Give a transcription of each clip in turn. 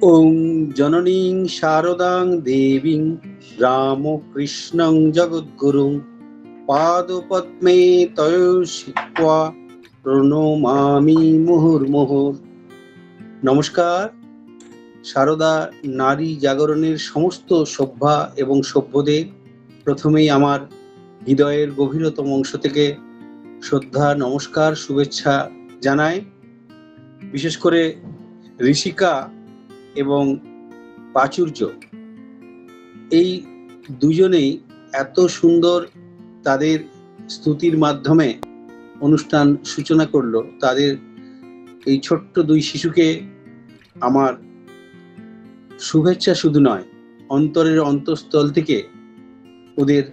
ওং জননীং শারদাং দেবীং রামকৃষ্ণং জগদ্গুরুং পাদপদ্মে তয়োশিত্বা প্রণমামি মুহুর্মুহুঃ। নমস্কার। সারদা নারী জাগরণের সমস্ত সভ্যা এবং সভ্যদের প্রথমেই আমার হৃদয়ের গভীরতম অংশ থেকে শ্রদ্ধা, নমস্কার, শুভেচ্ছা জানাই। বিশেষ করে ঋষিকা এবং প্রাচুর্য, এই দুজনেই এত সুন্দর তাদের স্তুতির মাধ্যমে অনুষ্ঠান সূচনা করলো। তাদের এই ছোট্ট দুই শিশুকে আমার শুভেচ্ছা শুধু নয়, অন্তরের অন্তঃস্থল থেকে ওদের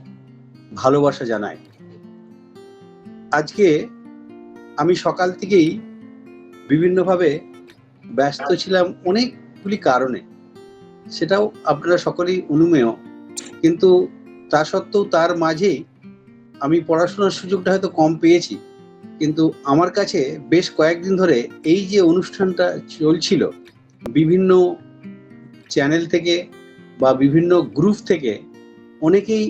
ভালোবাসা জানাই। আজকে আমি সকাল থেকেই বিভিন্নভাবে ব্যস্ত ছিলাম অনেকগুলি কারণে, সেটাও আপনারা সকলেই অনুমেয়, কিন্তু তা সত্ত্বেও তার মাঝেই আমি পড়াশোনার সুযোগটা হয়তো কম পেয়েছি। কিন্তু আমার কাছে বেশ কয়েকদিন ধরে এই যে অনুষ্ঠানটা চলছিল, বিভিন্ন চ্যানেল থেকে বা বিভিন্ন গ্রুপ থেকে অনেকেই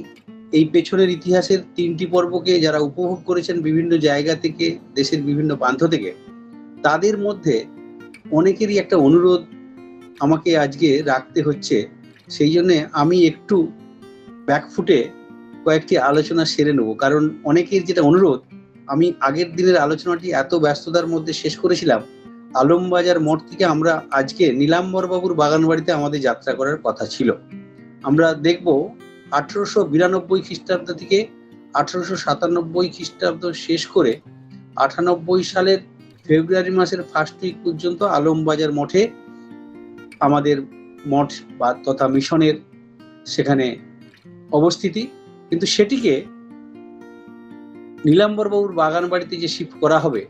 এই পেছনের ইতিহাসের 3টি পর্বকে যারা উপভোগ করেছেন বিভিন্ন জায়গা থেকে, দেশের বিভিন্ন প্রান্ত থেকে, তাদের মধ্যে অনেকেরই একটা অনুরোধ আমাকে আজকে রাখতে হচ্ছে। সেই জন্যে আমি একটু ব্যাকফুটে কয়েকটি আলোচনা সেরে নেব, কারণ অনেকের যেটা অনুরোধ, আমি আগের দিনের আলোচনাটি এত ব্যস্ততার মধ্যে শেষ করেছিলাম। আলমবাজার মোড় থেকে আমরা আজকে নীলাম্বর বাবুর বাগান বাড়িতে আমাদের যাত্রা করার কথা ছিল। আমরা দেখব 1892 খ্রিস্টাব্দ থেকে 1897 খ্রিস্টাব্দ শেষ করে 98 সালের ফেব্রুয়ারি মাসের ফার্স্ট উইক পর্যন্ত আলমবাজার মঠে আমাদের মঠ বা তথা মিশনের সেখানে অবস্থিতি। কিন্তু সেটিকে নীলাম্বর বাবুর বাগান বাড়িতে যে শিফট করা হবে,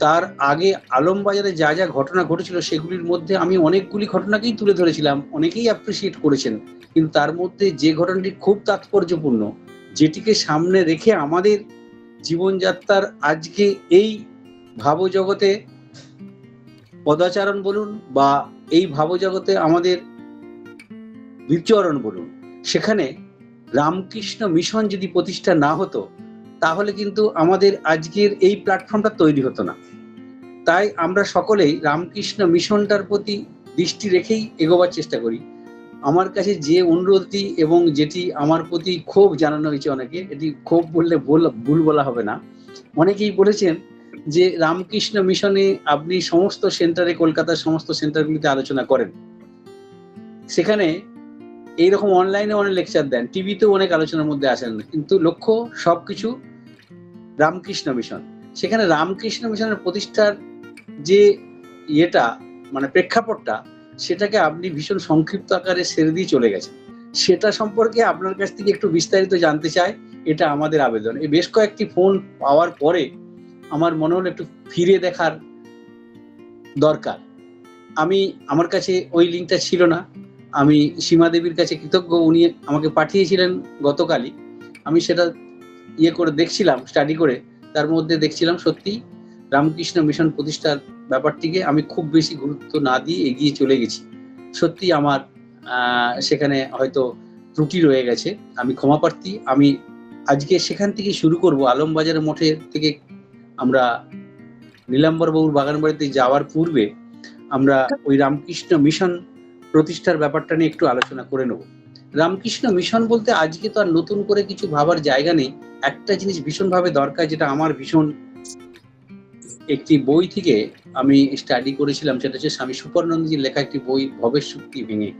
তার আগে আলমবাজারে যা যা ঘটনা ঘটেছিল সেগুলির মধ্যে আমি অনেকগুলি ঘটনাকেই তুলে ধরেছিলাম, অনেকেই অ্যাপ্রিসিয়েট করেছেন। কিন্তু তার মধ্যে যে ঘটনাটি খুব তাৎপর্যপূর্ণ, যেটিকে সামনে রেখে আমাদের জীবনযাত্রার আজকে এই ভাবজগতে পদাচারণ বলুন বা এই ভাবজগতে আমাদের বিচরণ বলুন, সেখানে রামকৃষ্ণ মিশন যদি প্রতিষ্ঠা না হতো, তাহলে কিন্তু আমাদের আজকের এই প্ল্যাটফর্মটা তৈরি হতো না। তাই আমরা সকলেই রামকৃষ্ণ মিশনটার প্রতি দৃষ্টি রেখেই এগোবার চেষ্টা করি। আমার কাছে যে অনুরোধটি এবং যেটি আমার প্রতি ক্ষোভ জানানো হয়েছে অনেকে, এটি ক্ষোভ বললে ভুল বলা হবে না, অনেকেই বলেছেন যে রামকৃষ্ণ মিশনে আপনি সমস্ত সেন্টারে, কলকাতার সমস্ত সেন্টারগুলিতে আলোচনা করেন, সেখানে এইরকম অনলাইনে অনেক লেকচার দেন, টিভিতেও অনেক আলোচনার মধ্যে আসেন, কিন্তু লক্ষ্য সবকিছু রামকৃষ্ণ মিশন। সেখানে রামকৃষ্ণ মিশনের প্রতিষ্ঠার যে ইয়েটা, মানে প্রেক্ষাপটটা, সেটাকে আপনি ভীষণ সংক্ষিপ্ত আকারে সেরে দিয়ে চলে গেছেন। সেটা সম্পর্কে আপনার কাছ থেকে একটু বিস্তারিত জানতে চাই, এটা আমাদের আবেদন। এই বেশ কয়েকটি ফোন পাওয়ার পরে আমার মনে হলো একটু ফিরে দেখার দরকার। আমার কাছে ওই লিঙ্কটা ছিল না, আমি সীমা দেবীর কাছে কৃতজ্ঞ, উনি আমাকে পাঠিয়েছিলেন গতকালই। আমি সেটা করে দেখছিলাম, স্টাডি করে, তার মধ্যে দেখছিলাম সত্যি রামকৃষ্ণ মিশন প্রতিষ্ঠার ব্যাপারটিকে আমি খুব বেশি গুরুত্ব না দিয়ে এগিয়ে চলে গেছি। সত্যি আমার সেখানে হয়তো ত্রুটি রয়ে গেছে, আমি ক্ষমাপ্রার্থী। আমি আজকে সেখান থেকে শুরু করব, আলমবাজারের মঠের থেকে আমরা নীলাম্বর বাবুর বাগান বাড়িতে যাওয়ার পূর্বে আমরা ওই রামকৃষ্ণ মিশন প্রতিষ্ঠার ব্যাপারটা নিয়ে একটু আলোচনা করে নেব। রামকৃষ্ণ মিশন বলতে আজকে তো আর নতুন করে কিছু ভাবার জায়গা নেই। একটা জিনিস ভীষণভাবে দরকার, যেটা আমার ভীষণ একটি বই থেকে আমি স্টাডি করেছিলাম, সেটা হচ্ছে স্বামী সুপর্ণানন্দজির লেখা একটি বই, ভবের শক্তি ভেঙে।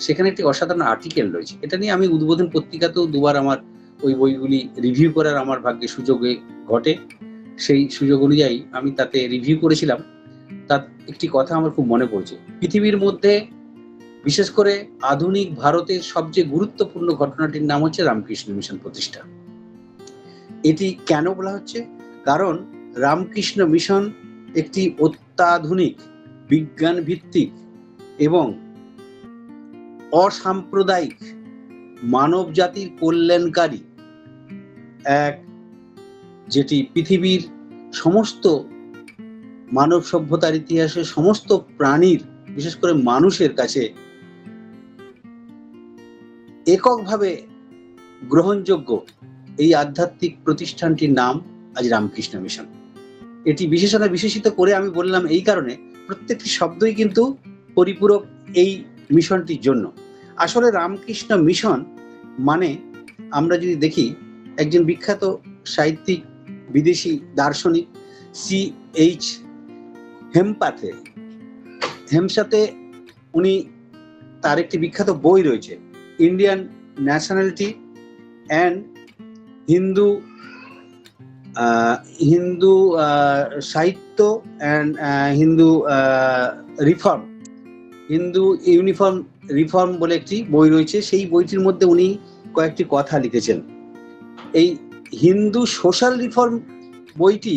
সেখানে একটি অসাধারণ আর্টিকেল রয়েছে, এটা নিয়ে আমি উদ্বোধন পত্রিকাতেও দুবার আমার ওই বইগুলি রিভিউ করার আমার ভাগ্যে সুযোগে ঘটে। সেই সুযোগ অনুযায়ী আমি তাতে রিভিউ করেছিলাম। তার একটি কথা আমার খুব মনে পড়ছে, পৃথিবীর মধ্যে বিশেষ করে আধুনিক ভারতের সবচেয়ে গুরুত্বপূর্ণ ঘটনাটির নাম হচ্ছে রামকৃষ্ণ মিশন প্রতিষ্ঠা। এটি কেন বলা হচ্ছে? কারণ রামকৃষ্ণ মিশন একটি অত্যাধুনিক বিজ্ঞান ভিত্তিক এবং অসাম্প্রদায়িক মানব জাতির কল্যাণকারী এক, যেটি পৃথিবীর সমস্ত মানব সভ্যতার ইতিহাসে সমস্ত প্রাণীর বিশেষ করে মানুষের কাছে এককভাবে গ্রহণযোগ্য এই আধ্যাত্মিক প্রতিষ্ঠানটির নাম আজ রামকৃষ্ণ মিশন। এটি বিশেষণে বিশেষিত করে আমি বললাম এই কারণে, প্রত্যেকটি শব্দই কিন্তু পরিপূরক এই মিশনটির জন্য। আসলে রামকৃষ্ণ মিশন মানে আমরা যদি দেখি, একজন বিখ্যাত সাহিত্যিক, বিদেশি দার্শনিক C.H. হেমসাতে উনি, তার একটি বিখ্যাত বই রয়েছে, ইন্ডিয়ান ন্যাশনালিটি অ্যান্ড হিন্দু সাহিত্য অ্যান্ড হিন্দু ইউনিফর্ম রিফর্ম বলে একটি বই রয়েছে। সেই বইটির মধ্যে উনি কয়েকটি কথা লিখেছেন। এই হিন্দু সোশ্যাল রিফর্ম বইটি,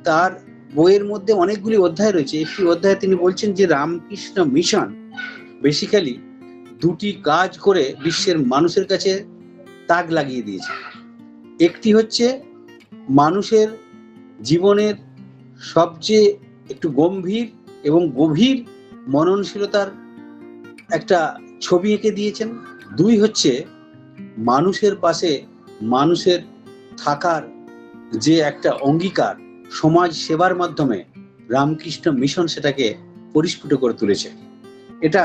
তার বইয়ের মধ্যে অনেকগুলি অধ্যায় রয়েছে। একটি অধ্যায়ে তিনি বলছেন যে রামকৃষ্ণ মিশন বেসিক্যালি দুটি কাজ করে বিশ্বের মানুষের কাছে তাক লাগিয়ে দিয়েছে। একটি হচ্ছে মানুষের জীবনের সবচেয়ে একটু গম্ভীর এবং গভীর মননশীলতার একটা ছবি এঁকে দিয়েছেন। দুই হচ্ছে মানুষের পাশে মানুষের থাকার যে একটা অঙ্গীকার, সমাজ সেবার মাধ্যমে রামকৃষ্ণ মিশন সেটাকে পরিস্ফুট করে তুলেছে। এটা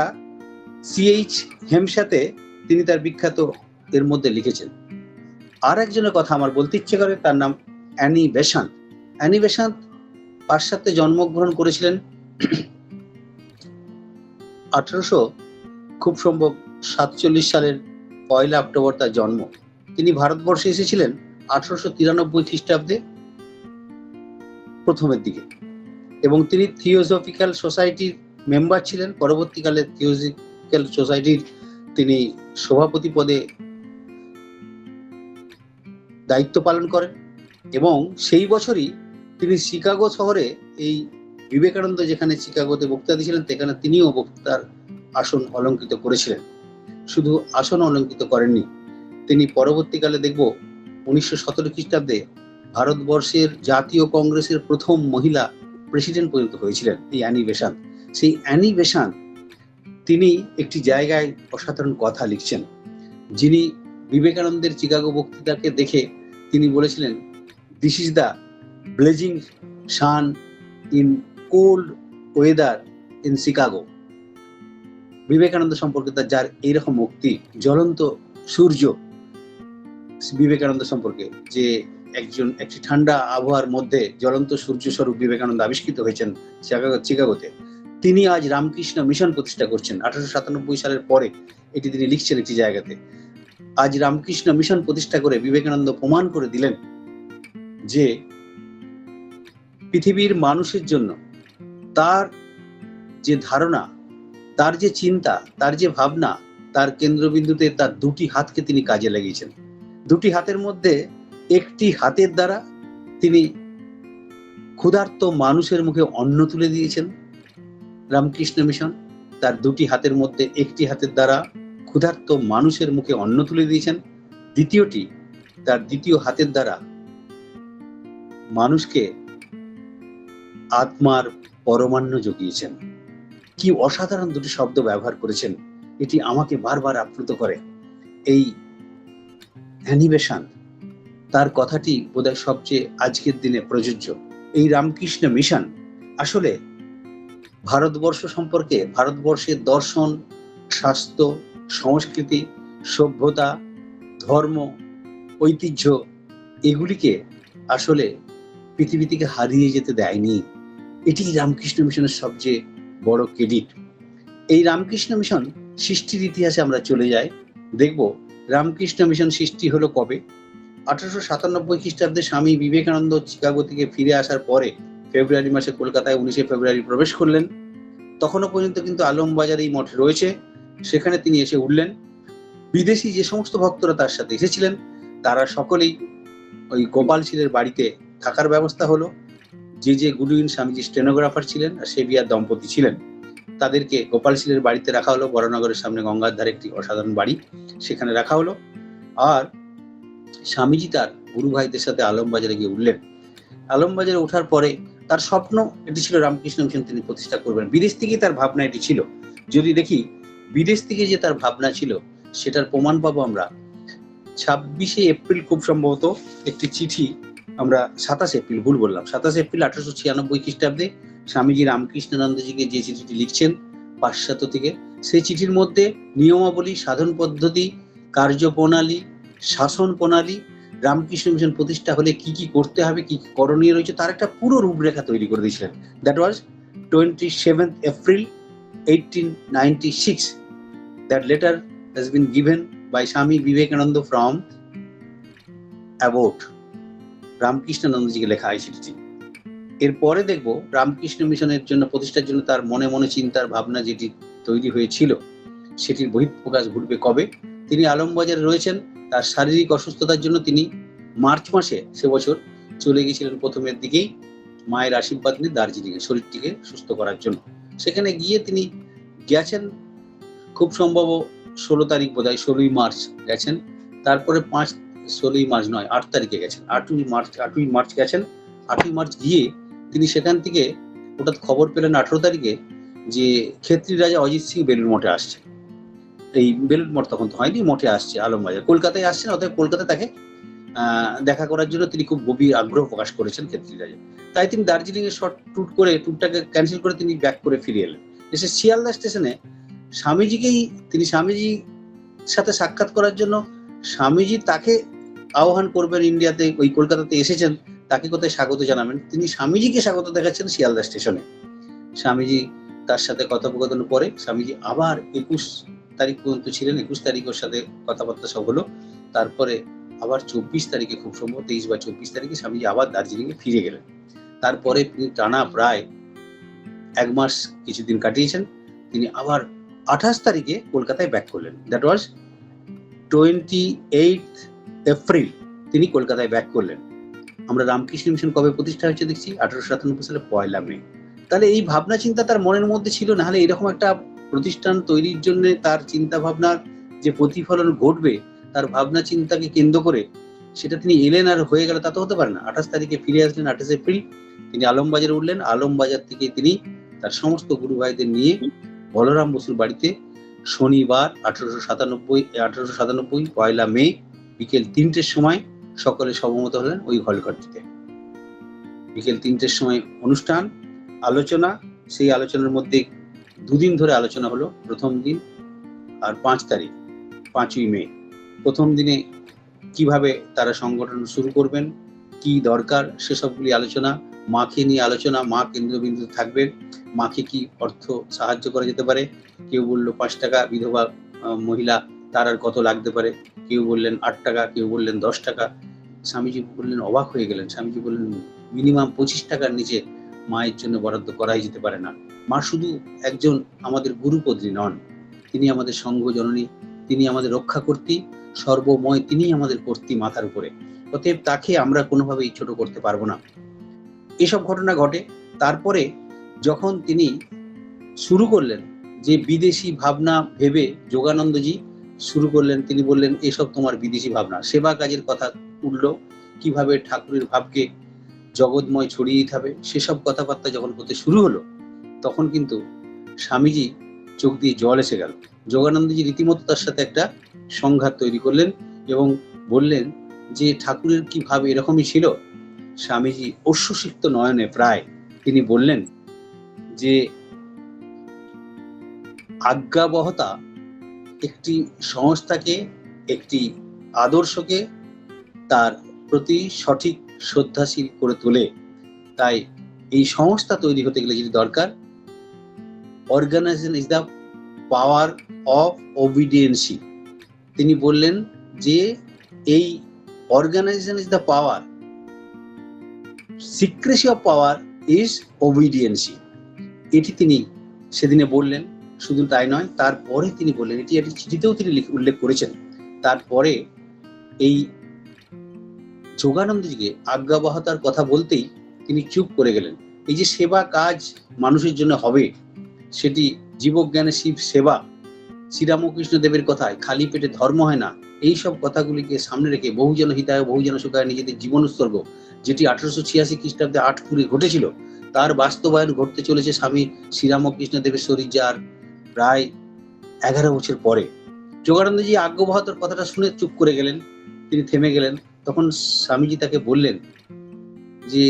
C.H. হেমসাতে তিনি তার বিখ্যাত এর মধ্যে লিখেছেন। আর একজনের কথা আমার বলতে ইচ্ছে করে, তার নাম অ্যানি বেসান্ত। অ্যানি বেসান্ত পাশ্চাত্যে জন্মগ্রহণ করেছিলেন 1800 খুব সম্ভব 47 সালের 1 অক্টোবর তার জন্ম। তিনি ভারতবর্ষে এসেছিলেন 1893 খ্রিস্টাব্দে প্রথমের দিকে, এবং তিনি থিওসফিক্যাল সোসাইটির মেম্বার ছিলেন। পরবর্তীকালে থিওসফিক্যাল সোসাইটির তিনি সভাপতি পদে দায়িত্ব পালন করেন, এবং সেই বছরই তিনি শিকাগো শহরে, এই বিবেকানন্দ যেখানে শিকাগোতে বক্তৃতা দিয়েছিলেন, সেখানে তিনিও বক্তৃতার আসন অলঙ্কৃত করেছিলেন। শুধু আসন অলঙ্কৃত করেননি, তিনি পরবর্তীকালে দেখব 1917 খ্রিস্টাব্দে ভারতবর্ষের জাতীয় কংগ্রেসের প্রথম মহিলা প্রেসিডেন্ট পর্যন্ত হয়েছিলেন, এই অ্যানি বেসান্ত। সেই অ্যানি বেসান্ত তিনি একটি জায়গায় অসাধারণ কথা লিখছেন, যিনি বিবেকানন্দের চিকাগো বক্তৃতাকে দেখে তিনি বলেছিলেন, this is the blazing sun in cold weather in Chicago. Vivekananda সম্পর্কে তার যার এইরকম উক্তি, জ্বলন্ত সূর্য বিবেকানন্দ সম্পর্কে, যে একটি ঠান্ডা আবহাওয়ার মধ্যে জ্বলন্ত সূর্য স্বরূপ বিবেকানন্দ আবিষ্কৃত হয়েছেন চিকাগোতে। তিনি আজ রামকৃষ্ণ মিশন প্রতিষ্ঠা করছেন। 1897 সালের পরে এটি তিনি লিখছেন একটি জায়গাতে। আজ রামকৃষ্ণ মিশন প্রতিষ্ঠা করে বিবেকানন্দ প্রমাণ করে দিলেন যে পৃথিবীর মানুষের জন্য তার যে ধারণা, তার যে চিন্তা, তার যে ভাবনা, তার কেন্দ্রবিন্দুতে তার দুটি হাতকে তিনি কাজে লাগিয়েছেন। দুটি হাতের মধ্যে একটি হাতের দ্বারা তিনি ক্ষুধার্ত মানুষের মুখে অন্ন তুলে দিয়েছেন রামকৃষ্ণ মিশন। তার দুটি হাতের মধ্যে একটি হাতের দ্বারা ক্ষুধার্ত মানুষের মুখে অন্ন তুলে দিয়েছেন, দ্বিতীয়টি তার দ্বিতীয় হাতের দ্বারা মানুষকে আত্মার পরমান্ন জুগিয়েছেন। কি অসাধারণ দুটি শব্দ ব্যবহার করেছেন, এটি আমাকে বারবার আপ্লুত করে। এই অ্যানি বেসান্ত, তার কথাটি বোধহয় সবচেয়ে আজকের দিনে প্রযোজ্য। এই রামকৃষ্ণ মিশন আসলে ভারতবর্ষ সম্পর্কে, ভারতবর্ষের দর্শন, স্বাস্থ্য, সংস্কৃতি, সভ্যতা, ধর্ম, ঐতিহ্য, এগুলিকে আসলে পৃথিবী থেকে হারিয়ে যেতে দেয়নি। এটি রামকৃষ্ণ মিশনের সবচেয়ে বড় ক্রেডিট। এই রামকৃষ্ণ মিশন সৃষ্টির ইতিহাসে আমরা চলে যাই, দেখব রামকৃষ্ণ মিশন সৃষ্টি হলো কবে। 1897 খ্রিস্টাব্দে স্বামী বিবেকানন্দ চিকাগো থেকে ফিরে আসার পরে ফেব্রুয়ারি মাসে কলকাতায় 19 ফেব্রুয়ারি প্রবেশ করলেন। তখনও পর্যন্ত কিন্তু আলমবাজার এই মঠ রয়েছে, সেখানে তিনি এসে উঠলেন। বিদেশি যে সমস্ত ভক্তরা তার সাথে এসেছিলেন তারা সকলেই ওই গোপাল শীলের বাড়িতে থাকার ব্যবস্থা হলো। যে গুডউইন স্বামীজি স্টেনোগ্রাফার ছিলেন আর সেবিয়ার দম্পতি ছিলেন, তাদেরকে গোপাল শীলের বাড়িতে রাখা হলো। বড়নগরের সামনে গঙ্গার ধারে একটি অসাধারণ বাড়ি, সেখানে রাখা হলো। আর স্বামীজি তার গুরু ভাইদের সাথে আলমবাজারে গিয়ে উঠলেন। আলমবাজারে ওঠার পরে তার স্বপ্ন এটি ছিল রামকৃষ্ণ মিশন তিনি প্রতিষ্ঠা করবেন। বিদেশ থেকেই তার ভাবনা এটি ছিল। যদি দেখি বিদেশ থেকে যে তার ভাবনা ছিল সেটার প্রমাণ পাবো আমরা 26শে এপ্রিল, খুব সম্ভবত একটি চিঠি আমরা 27 এপ্রিল, ভুল বললাম, 27 এপ্রিল 1896 খ্রিস্টাব্দে স্বামীজি রামকৃষ্ণানন্দজিকে যে চিঠিটি লিখছেন পাশ্চাত্য থেকে, সেই চিঠির মধ্যে নিয়মাবলী, সাধন পদ্ধতি, কার্যপ্রণালী, শাসন প্রণালী, রামকৃষ্ণ মিশন প্রতিষ্ঠা হলে কি কি করতে হবে, কি কি করণীয় রয়েছে, তার একটা পুরো রূপরেখা তৈরি করে দিয়েছিলেন। That was 27th April 1896. That letter has been given by Swami Vivekananda from abroad. রামকৃষ্ণানন্দজিকে লেখা এই চিঠিটি। এরপরে দেখবো রামকৃষ্ণ মিশনের জন্য প্রতিষ্ঠার জন্য তার মনে মনে চিন্তার ভাবনা যেটি তৈরি হয়েছিল সেটির বহিঃপ্রকাশ ঘটবে কবে। তিনি আলমবাজারে রয়েছেন, তার শারীরিক অসুস্থতার জন্য তিনি মার্চ মাসে সে বছর চলে গিয়েছিলেন প্রথমের দিকেই মায়ের আশীর্বাদ নিয়ে দার্জিলিংয়ে শরীরটিকে সুস্থ করার জন্য। সেখানে গিয়ে তিনি গেছেন খুব সম্ভব 16 তারিখ, বোধহয় 16ই মার্চ গেছেন। তারপরে 16ই মার্চ নয়, 8 তারিখে গেছেন, 8ই মার্চ গেছেন। 8ই মার্চ গিয়ে তিনি সেখান থেকে হঠাৎ খবর পেলেন 18 তারিখে যে ক্ষেত্রী রাজা অজিত সিং বেলুড় মঠে আসছে। এই বেলুড় মঠ তখন তো হয়নি, মঠে আসছে আলমবাজার, কলকাতায় আসছেন। অতএব কলকাতায় তাকে দেখা করার জন্য তিনি খুব গভীর আগ্রহ প্রকাশ করেছেন ক্ষেত্রী রাজা। তাই তিনি দার্জিলিং এ শর্ট ট্যুর করে ট্যুরটাকে ক্যান্সেল করে তিনি ব্যাক করে ফিরে এলেন। এসে শিয়ালদা স্টেশনে তিনি স্বামীজির সাথে সাক্ষাৎ করার জন্য, স্বামীজি তাকে আহ্বান করবেন ইন্ডিয়াতে, ওই কলকাতাতে এসেছেন, তাকে কোথায় স্বাগত জানাবেন, তিনি স্বামীজিকে স্বাগত দেখাচ্ছেন শিয়ালদা স্টেশনে। স্বামীজি তার সাথে কথোপকথন পরে স্বামীজি আবার 21 তারিখ পর্যন্ত ছিলেন, 21 তারিখ ওর সাথে কথাবার্তা সব হলো। তারপরে আবার 24 তারিখে, খুব সম্ভব 23 বা 24 তারিখে স্বামীজি আবার দার্জিলিংয়ে ফিরে গেলেন। তারপরে তিনি টানা প্রায় 1 মাস কিছুদিন কাটিয়েছেন। তিনি আবার 28 তারিখে কলকাতায় ব্যাক করলেন। দ্যাট ওয়াজ 28th এপ্রিল তিনি কলকাতায় ব্যাক করলেন। আমরা রামকৃষ্ণ মিশন কবে প্রতিষ্ঠা হয়েছে দেখছি 1897 সালে 1 মে। তাহলে এই ভাবনা চিন্তা তার মনের মধ্যে ছিল, না হলে এরকম একটা প্রতিষ্ঠান তৈরির জন্য তার চিন্তা ভাবনার যে প্রতিফলন ঘটবে, তার ভাবনা চিন্তাকে কেন্দ্র করে সেটা তিনি এলেন আর হয়ে গেল, তা তো হতে পারে না। 28 তারিখে ফিরে আসলেন। 28 এপ্রিল তিনি আলমবাজারে উঠলেন। আলমবাজার থেকে তিনি তার সমস্ত গুরু ভাইদের নিয়ে বলরাম বসুর বাড়িতে শনিবার 1897 1 মে বিকেল 3টের সময় সকলে সমবেত হলেন ওই হলঘরটিতে। বিকেল 3টের সময় অনুষ্ঠান, আলোচনা। সেই আলোচনার মধ্যে 2 দিন ধরে আলোচনা হলো। প্রথম দিন আর 5 তারিখ, 5ই মে। প্রথম দিনে কিভাবে তারা সংগঠন শুরু করবেন, কি দরকার, সেসবগুলি আলোচনা। মাকে নিয়ে আলোচনা, মা কেন্দ্রবিন্দু থাকবে। মাকে কি অর্থ সাহায্য করা যেতে পারে। কেউ বললো 5 টাকা, বিধবা মহিলা তার আর কত লাগতে পারে। কেউ বললেন 8 টাকা, কেউ বললেন 10 টাকা। স্বামীজি বললেন, অবাক হয়ে গেলেন। স্বামীজি বললেন, মিনিমাম 25 টাকার নিচে মায়ের জন্য বরাদ্দ করাই যেতে পারে না। মা শুধু একজন আমাদের গুরুপত্নী নন, তিনি আমাদের সংঘ জননী, তিনি আমাদের রক্ষা কর্ত্রী, সর্বময় তিনি আমাদের কর্ত্রী মাথার উপরে। অতএব তাকে আমরা কোনোভাবেই ছোট করতে পারবো না। এসব ঘটনা ঘটে। তারপরে যখন তিনি শুরু করলেন যে বিদেশি ভাবনা ভেবে যোগানন্দজি শুরু করলেন, তিনি বললেন এসব তোমার বিদেশি ভাবনা। সেবা কাজের কথা উঠলো, কিভাবে ঠাকুরের ভাবকে জগৎময় ছড়িয়ে দিতে হবে, সেসব কথাবার্তা যখন বলতে শুরু হলো, তখন কিন্তু স্বামীজি চোখ দিয়ে জল এসে গেল। যোগানন্দজি রীতিমতো তার সাথে একটা সংঘাত তৈরি করলেন এবং বললেন যে ঠাকুরের কি ভাব এরকমই ছিল। স্বামীজি অশ্রুসিক্ত নয়নে প্রায় তিনি বললেন যে আজ্ঞাবহতা একটি সংস্থাকে, একটি আদর্শকে তার প্রতি সঠিক শ্রদ্ধাশীল করে তোলে। তাই এই সংস্থা তৈরি হতে গেলে যেটি দরকার, organisation is the power of obedience. তিনি বললেন যে এই organisation is the power, secrecy of power is obedience. এটি তিনি সেদিনে বললেন। শুধু তাই নয়, তারপরে তিনি বললেন, এটি একটি চিঠিতেও তিনি উল্লেখ করেছেন। তারপরে এই যোগানন্দজিকে আজ্ঞাবহতার কথা বলতেই তিনি চুপ করে গেলেন। এই যে সেবা কাজ মানুষের জন্য হবে, সেটি জীবজ্ঞানে শিব সেবা, শ্রীরামকৃষ্ণ দেবের কথায় খালি পেটে ধর্ম হয় না, এই সব কথাগুলিকে সামনে রেখে বহুজন হিতায় বহুজন সুখায় নিজেদের জীবন উৎসর্গ, যেটি 1886 খ্রিস্টাব্দে আটপুরে ঘটেছিল, তার বাস্তবায়ন ঘটতে চলেছে স্বামী শ্রীরামকৃষ্ণ দেবের শরীরজার প্রায় 11 বছর পরে। যোগানন্দজি আজ্ঞা বাহাদুর কথাটা শুনে চুপ করে গেলেন, তিনি থেমে গেলেন। তখন স্বামীজি তাকে বললেন যে,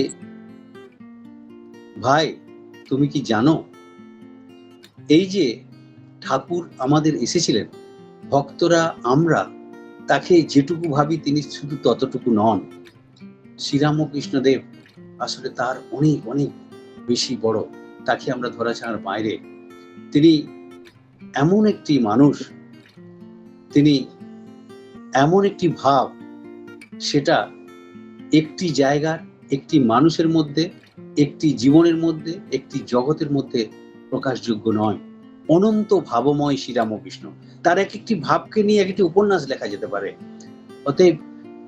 ভাই তুমি কি জানো, এই যে ঠাকুর আমাদের এসেছিলেন, ভক্তরা আমরা তাকে যেটুকু ভাবি তিনি শুধু ততটুকু নন। শ্রীরামকৃষ্ণদেব আসলে তার অনেক অনেক বেশি বড়, তাকে আমরা ধরাছোঁয়ার বাইরে। তিনি এমন একটি মানুষ, তিনি এমন একটি ভাব, সেটা একটি জায়গার, একটি মানুষের মধ্যে, একটি জীবনের মধ্যে, একটি জগতের মধ্যে প্রকাশযোগ্য নয়। অনন্ত ভাবময় শ্রীরামকৃষ্ণ, তার এক একটি ভাবকে নিয়ে একটি উপন্যাস লেখা যেতে পারে। অতএব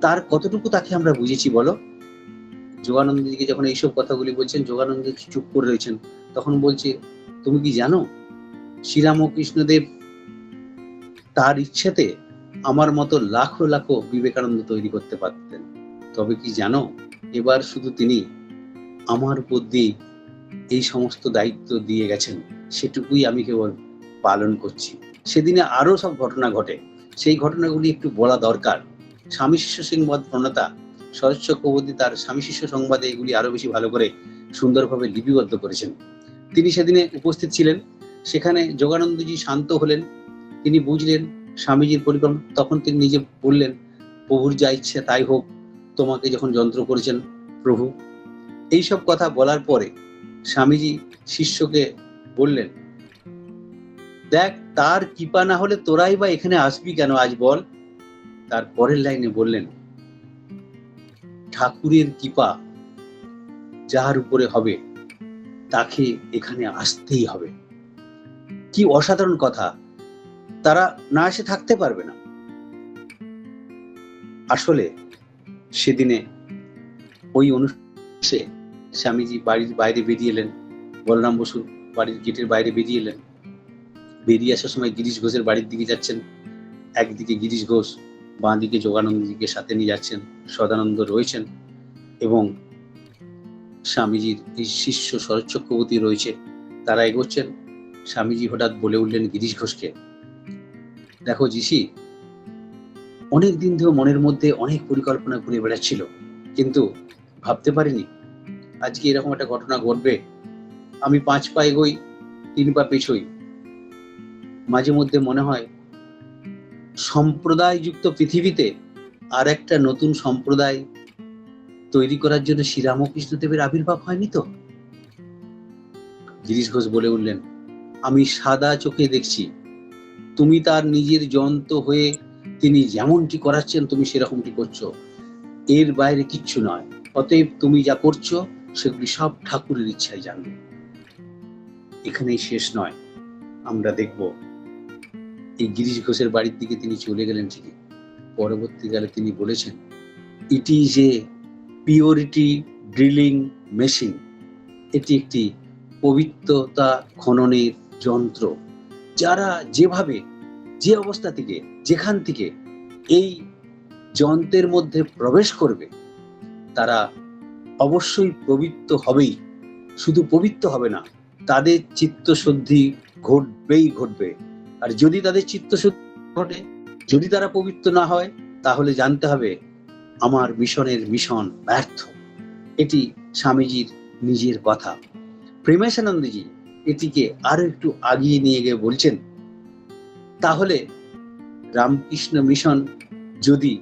তার কতটুকু তাকে আমরা বুঝেছি বলো। যোগানন্দজিকে যখন এইসব কথাগুলি বলছেন, যোগানন্দ চুপ করে রয়েছেন। তখন বলছে, তুমি কি জানো, শ্রীরামকৃষ্ণদেব তার ইচ্ছেতে আমার মতো লাখো লাখো বিবেকানন্দ তৈরি করতে পারতেন। তবে কি জানো, এবার শুধু তিনি আমার উপর দিয়ে এই সমস্ত দায়িত্ব দিয়ে গেছেন, সেটুকুই আমি কেবল পালন করছি। সেদিনে আরো সব ঘটনা ঘটে, সেই ঘটনাগুলি একটু বলা দরকার। স্বামী শিষ্য সংবাদ প্রণেতা শরৎ চক্রবর্তী তার স্বামী শিষ্য সংবাদে এগুলি আরো বেশি ভালো করে সুন্দরভাবে লিপিবদ্ধ করেছেন। তিনি সেদিনে উপস্থিত ছিলেন। সেখানে যোগানন্দজি শান্ত হলেন, তিনি বুঝলেন স্বামীজির পরিকল্পনা। তখন তিনি নিজে বললেন, প্রভুর যা ইচ্ছে তাই হোক, তোমাকে যখন যন্ত্র করেছেন প্রভু। এইসব কথা বলার পরে স্বামীজি শিষ্যকে বললেন, দেখ, তার কৃপা না হলে তোরাই বা এখানে আসবি কেন আজ বল। তার পরের লাইনে বললেন, ঠাকুরের কৃপা যার উপরে হবে তাকে এখানে আসতেই হবে। কি অসাধারণ কথা, তারা না এসে থাকতে পারবে না। আসলে সেদিনে ওই অনুষ্ঠানে স্বামীজি বাড়ির বাইরে বেরিয়ে এলেন, বলরাম বসুর বাড়ির গেটের বাইরে বেরিয়ে এলেন। বেরিয়ে আসার সময় গিরিশ ঘোষের বাড়ির দিকে যাচ্ছেন। একদিকে গিরিশ ঘোষ, বাঁ দিকে যোগানন্দজিকে সাথে নিয়ে যাচ্ছেন, সদানন্দ রয়েছেন এবং স্বামীজির এই শিষ্য শরৎ চক্রবর্তী রয়েছে। তারা এগোচ্ছেন। স্বামীজি হঠাৎ বলে উঠলেন গিরিশ ঘোষকে, দেখো জিসি, অনেক দিন ধরে মনের মধ্যে অনেক পরিকল্পনা ঘুরে বেড়াচ্ছিল, কিন্তু ভাবতে পারিনি আজকে এরকম একটা ঘটনা ঘটবে। আমি 5 পা এগোই, 3 পা পেছোই। মাঝে মধ্যে মনে হয় সম্প্রদায়যুক্ত পৃথিবীতে আর একটা নতুন সম্প্রদায় তৈরি করার জন্য শ্রীরামকৃষ্ণ দেবের আবির্ভাব হয়নি তো। গিরিশ ঘোষ বলে উঠলেন, আমি সাদা চোখে দেখছি, তুমি তার নিজের যন্ত্র হয়ে তিনি যেমনটি করাচ্ছেন তুমি সেরকমটি করছো, এর বাইরে কিচ্ছু নয়। অতএব তুমি যা করছো সেগুলি সব ঠাকুরের ইচ্ছায় জানবে। এখানেই শেষ নয়, আমরা দেখব। এই গিরিশ ঘোষের বাড়ির দিকে তিনি চলে গেলেন ঠিকই, পরবর্তীকালে তিনি বলেছেন, it is a purity drilling machine. এটি একটি পবিত্রতা খননের যন্ত্র। যারা যেভাবে, যে অবস্থা থেকে, যেখান থেকে এই যন্ত্রের মধ্যে প্রবেশ করবে তারা অবশ্যই পবিত্র হবেই। শুধু পবিত্র হবে না, তাদের চিত্তশুদ্ধি ঘটবে। আর যদি তাদের চিত্তশুদ্ধি ঘটে, যদি তারা পবিত্র না হয়, তাহলে জানতে হবে আমার মিশনের মিশন ব্যর্থ। এটি স্বামীজির নিজের কথা। প্রেমাসানন্দজি এটিকে আরো একটু আগিয়ে নিয়ে গিয়ে বলছেন, তাহলে রামকৃষ্ণ মিশন যদি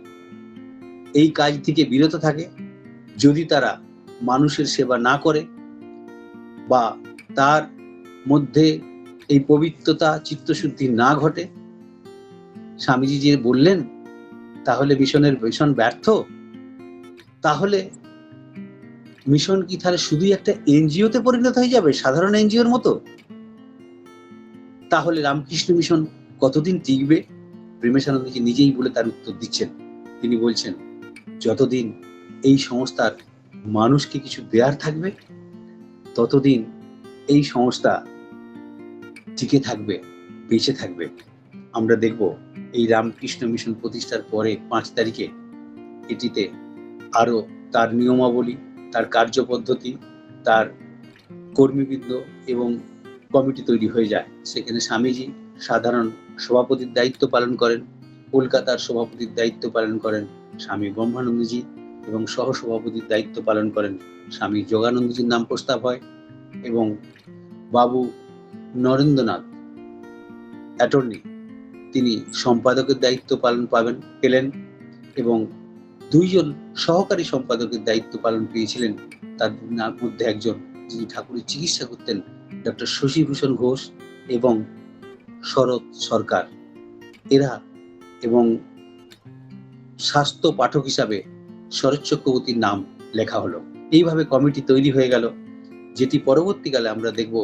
এই কাজ থেকে বিরত থাকে, যদি তারা মানুষের সেবা না করে বা তার মধ্যে এই পবিত্রতা চিত্তশুদ্ধি না ঘটে, স্বামীজি যে বললেন তাহলে মিশনের মিশন ব্যর্থ। তাহলে মিশন কি তাহলে শুধুই একটা এনজিওতে পরিণত হয়ে যাবে, সাধারণ এনজিওর মতো? তাহলে রামকৃষ্ণ মিশন কতদিন টিকবে? প্রেমাসানন্দজি নিজেই বলে তার উত্তর দিচ্ছেন। তিনি বলছেন, যতদিন এই সংস্থার মানুষকে কিছু দেয়ার থাকবে ততদিন এই সংস্থা টিকে থাকবে, বেঁচে থাকবে। আমরা দেখব এই রামকৃষ্ণ মিশন প্রতিষ্ঠার পরে 5 তারিখে এটিতে আরো তার নিয়মাবলী, তার কার্যপদ্ধতি, তার কর্মীবৃন্দ এবং কমিটি তৈরি হয়ে যায়। সেখানে স্বামীজি সাধারণ সভাপতির দায়িত্ব পালন করেন, কলকাতার সভাপতির দায়িত্ব পালন করেন স্বামী ব্রহ্মানন্দজি, এবং সহসভাপতির দায়িত্ব পালন করেন স্বামী যোগানন্দজির নাম প্রস্তাব হয়, এবং বাবু নরেন্দ্রনাথ অ্যাটর্নি তিনি সম্পাদকের দায়িত্ব পেলেন, এবং দুইজন সহকারী সম্পাদকের দায়িত্ব পালন পেয়েছিলেন। তার মধ্যে একজন যিনি ঠাকুরের চিকিৎসা করতেন, ডক্টর শশীভূষণ ঘোষ এবং শরৎ সরকার, এরা, এবং স্বাস্থ্য পাঠক হিসাবে শরৎ চক্রবর্তীর নাম লেখা হলো। এইভাবে কমিটি তৈরি হয়ে গেল, যেটি পরবর্তীকালে আমরা দেখব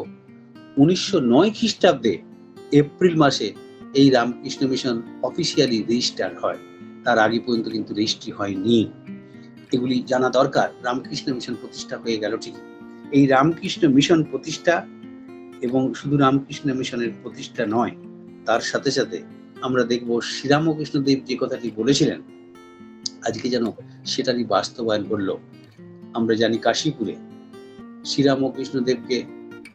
1909 খ্রিস্টাব্দে এপ্রিল মাসে এই রামকৃষ্ণ মিশন অফিসিয়ালি রেজিস্টার হয়। তার আগে পর্যন্ত কিন্তু রেজিস্ট্রি হয়নি। এগুলি জানা দরকার। রামকৃষ্ণ মিশন প্রতিষ্ঠা হয়ে গেল ঠিক। এই রামকৃষ্ণ মিশন প্রতিষ্ঠা, এবং শুধু রামকৃষ্ণ মিশনের প্রতিষ্ঠা নয়, তার সাথে সাথে আমরা দেখব শ্রীরামকৃষ্ণ দেব যে কথাটি বলেছিলেন আজকে যেন সেটারই বাস্তবায়ন করলো। আমরা জানি কাশীপুরে শ্রীরামকৃষ্ণ দেবকে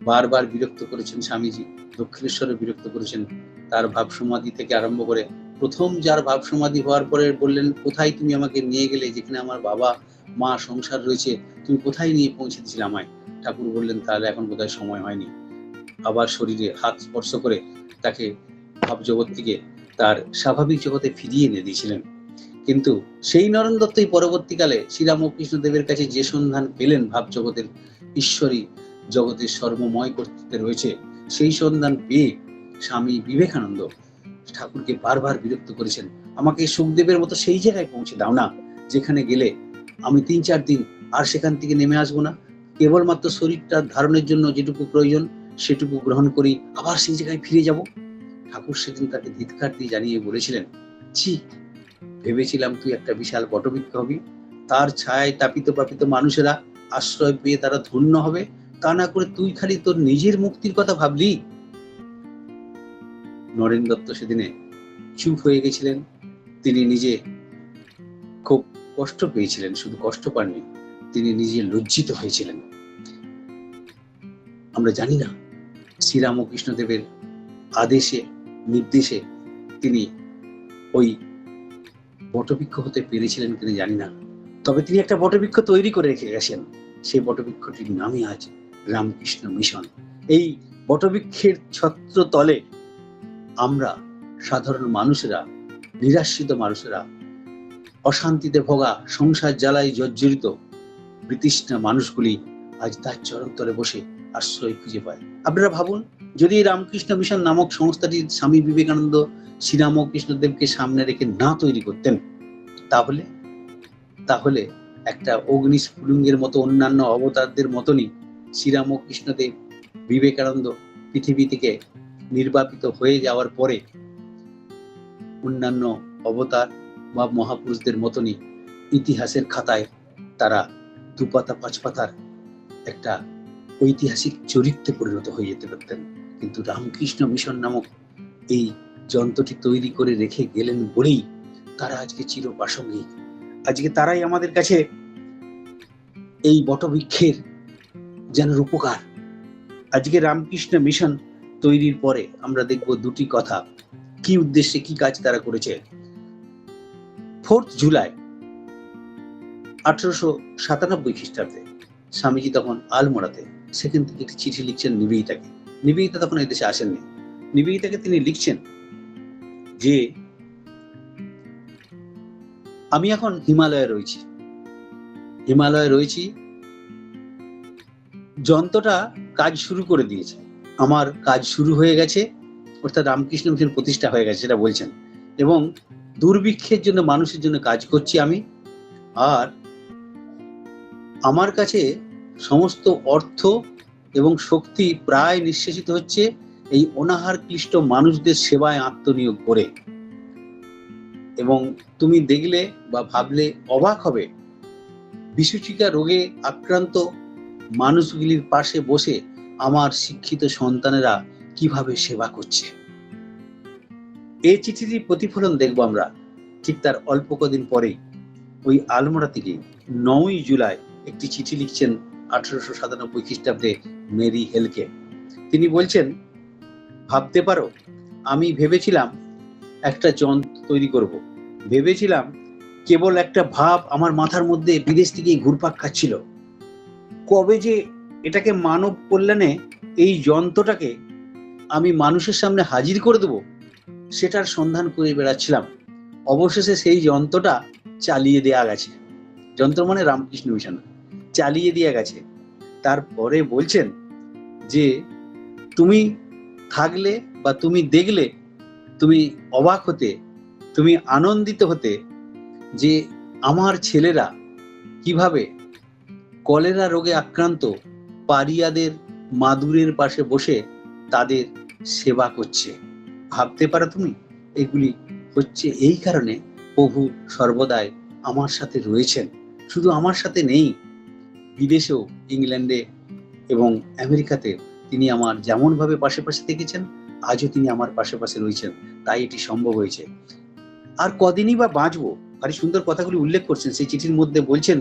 বারবার বিরক্ত করেছেন স্বামীজি, দক্ষিণেশ্বরে বিরক্ত করেছেন। তার ভাব সমাধি থেকে আরম্ভ করে প্রথম যার ভাব সমাধি হওয়ার পরে বললেন, কোথায় তুমি আমাকে নিয়ে গেলে, যেখানে আমার বাবা মা সংসার রয়েছে, তুমি কোথায় নিয়ে পৌঁছে দিয়েছিলে আমায়? ঠাকুর বললেন, তাহলে এখন বোধহয় সময় হয়নি। আবার শরীরে হাত স্পর্শ করে তাকে ভাব জগৎ থেকে তার স্বাভাবিক জগতে ফিরিয়ে এনে দিয়েছিলেন। কিন্তু সেই নরেন দত্তই পরবর্তীকালে শ্রীরামকৃষ্ণ দেবের কাছে যে সন্ধান পেলেন ভাব জগতের ঈশ্বরী জগতের সর্বময় কর্তৃত্বে রয়েছে, সেই সন্ধান পেয়ে স্বামী বিবেকানন্দ ঠাকুরকে বারবার বিরক্ত করেছেন, আমাকে সুখদেবের মতো সেই জায়গায় পৌঁছে দাও না, যেখানে গেলে আমি 3-4 দিন আর সেখান থেকে নেমে আসবো না, কেবলমাত্র শরীরটা ধারণের জন্য যেটুকু প্রয়োজন সেটুকু গ্রহণ করি, আবার সেই জায়গায় ফিরে যাব। ঠাকুর সেদিন তাকে ধিৎকার দিয়ে জানিয়ে বলেছিলেন, ছি, ভেবেছিলাম তুই একটা বিশাল বটবৃক্ষ হবি, তার ছায়ায় তাপিত পাপিত মানুষেরা আশ্রয় পেয়ে তারা ধন্য হবে, তা না করে তুই খালি তোর নিজের মুক্তির কথা ভাবলি। নরেন দত্ত সেদিনে চুপ হয়ে গেছিলেন। তিনি নিজে খুব কষ্ট পেয়েছিলেন, শুধু কষ্ট পাননি, তিনি নিজে লজ্জিত হয়েছিলেন। আমরা জানি না শ্রীরামকৃষ্ণ দেবের আদেশে নির্দেশে তিনি ওই বটবৃক্ষ হতে পেরেছিলেন কিনা জানি না, তবে তিনি একটা বটবৃক্ষ তৈরি করে রেখে গেছেন। সেই বটবৃক্ষটির নামই আজ রামকৃষ্ণ মিশন। এই বটবৃক্ষের ছত্র তলে আমরা সাধারণ মানুষেরা, নিরাশ্রিত মানুষেরা, অশান্তিতে ভোগা, সংসার জ্বালায় জর্জরিত বিতৃষ্ণা মানুষগুলি আজ তার চরণতলে বসে আশ্রয় খুঁজে পায়। আপনারা ভাবুন, যদি রামকৃষ্ণ মিশন নামক সংস্থাটি স্বামী বিবেকানন্দ শ্রীরামকৃষ্ণ দেবকে সামনে রেখে না তৈরি করতেন, তাহলে একটা অগ্নিস্ফুলিঙ্গের মতো অন্যান্য অবতারদের মতনই শ্রীরামকৃষ্ণ দেব, বিবেকানন্দ পৃথিবী থেকে নির্বাপিত হয়ে যাওয়ার পরে অন্যান্য অবতার বা মহাপুরুষদের মতনই ইতিহাসের খাতায় তারা 2 পাতা 5 পাতার একটা ঐতিহাসিক চরিত্রে পরিণত হয়ে যেতে পারতেন। কিন্তু রামকৃষ্ণ মিশন নামক এই যন্ত্রটি তৈরি করে রেখে গেলেন বলেই তারা আজকে চিরপ্রাসঙ্গিক। আজকে তারাই আমাদের কাছে এই বটবৃক্ষের যেন রূপকার। আজকে রামকৃষ্ণ মিশন তৈরির পরে আমরা দেখব 2টি কথা, কি উদ্দেশ্যে কি কাজ তারা করেছে। 4 জুলাই 1897 খ্রিস্টাব্দে স্বামীজি তখন আলমোড়াতে, সেখান থেকে একটি চিঠি লিখছেন নিবেদিতাকে। নিবেদিতা তখন এদেশে আসেননি। নিবেদিতাকে তিনি লিখছেন যে, আমি এখন হিমালয়ে রয়েছি, যন্ত্রটা কাজ শুরু করে দিয়েছে, আমার কাজ শুরু হয়ে গেছে, অর্থাৎ রামকৃষ্ণ মিশন প্রতিষ্ঠা হয়ে গেছে সেটা বলছেন, এবং দুর্ভিক্ষের জন্য মানুষের জন্য কাজ করছি আমি, আর আমার কাছে সমস্ত অর্থ এবং শক্তি প্রায় নিঃশেষিত হচ্ছে এই অনাহার ক্লিষ্ট মানুষদের সেবায় আত্মনিয়োগ করে। এবং তুমি দেখলে বা ভাবলে অবাক হবে, বিসূচিকা রোগে আক্রান্ত মানুষগুলির পাশে বসে আমার শিক্ষিত সন্তানেরা কিভাবে সেবা করছে। এই চিঠিটির প্রতিফলন দেখবো আমরা ঠিক তার অল্প কদিন পরেই ওই আলমোড়া থেকে 9 জুলাই একটি চিঠি লিখছেন 1897 খ্রিস্টাব্দে মেরি হেলকে। তিনি বলছেন, ভাবতে পারো আমি ভেবেছিলাম একটা যন্ত্র তৈরি করব, ভেবেছিলাম কেবল একটা ভাব আমার মাথার মধ্যে বিদেশ থেকে ঘুরপাক খাচ্ছিল। কবে যে এটাকে মানব কল্যাণে এই যন্ত্রটাকে আমি মানুষের সামনে হাজির করে দেব সেটার সন্ধান করে বেড়াচ্ছিলাম। অবশেষে সেই যন্ত্রটা চালিয়ে দেয়া গেছে। যন্ত্র মানে রামকৃষ্ণ মিশন, চালিয়ে দেয়া গেছে। তারপরে বলছেন যে তুমি থাকলে বা তুমি দেখলে তুমি অবাক হতে, তুমি আনন্দিত হতে যে আমার ছেলেরা কিভাবে কলেরা রোগে আক্রান্ত পারিয়াদের মাদুরের পাশে বসে তাদের সেবা করছে। ভাবতে পারো তুমি, এগুলি হচ্ছে এই কারণে প্রভু সর্বদাই আমার সাথে রয়েছেন। শুধু আমার সাথে নেই, বিদেশেও, ইংল্যান্ডে এবং আমেরিকাতে তিনি আমার যেমন ভাবে পাশে পাশে থেকেছেন, আজও তিনি আমার পাশে পাশে রয়েছেন। তাই এটি সম্ভব হয়েছে। আর কদিনই বা বাঁচবো, ভারী সুন্দর কথাগুলি উল্লেখ করছেন সেই চিঠির মধ্যে। বলছেন,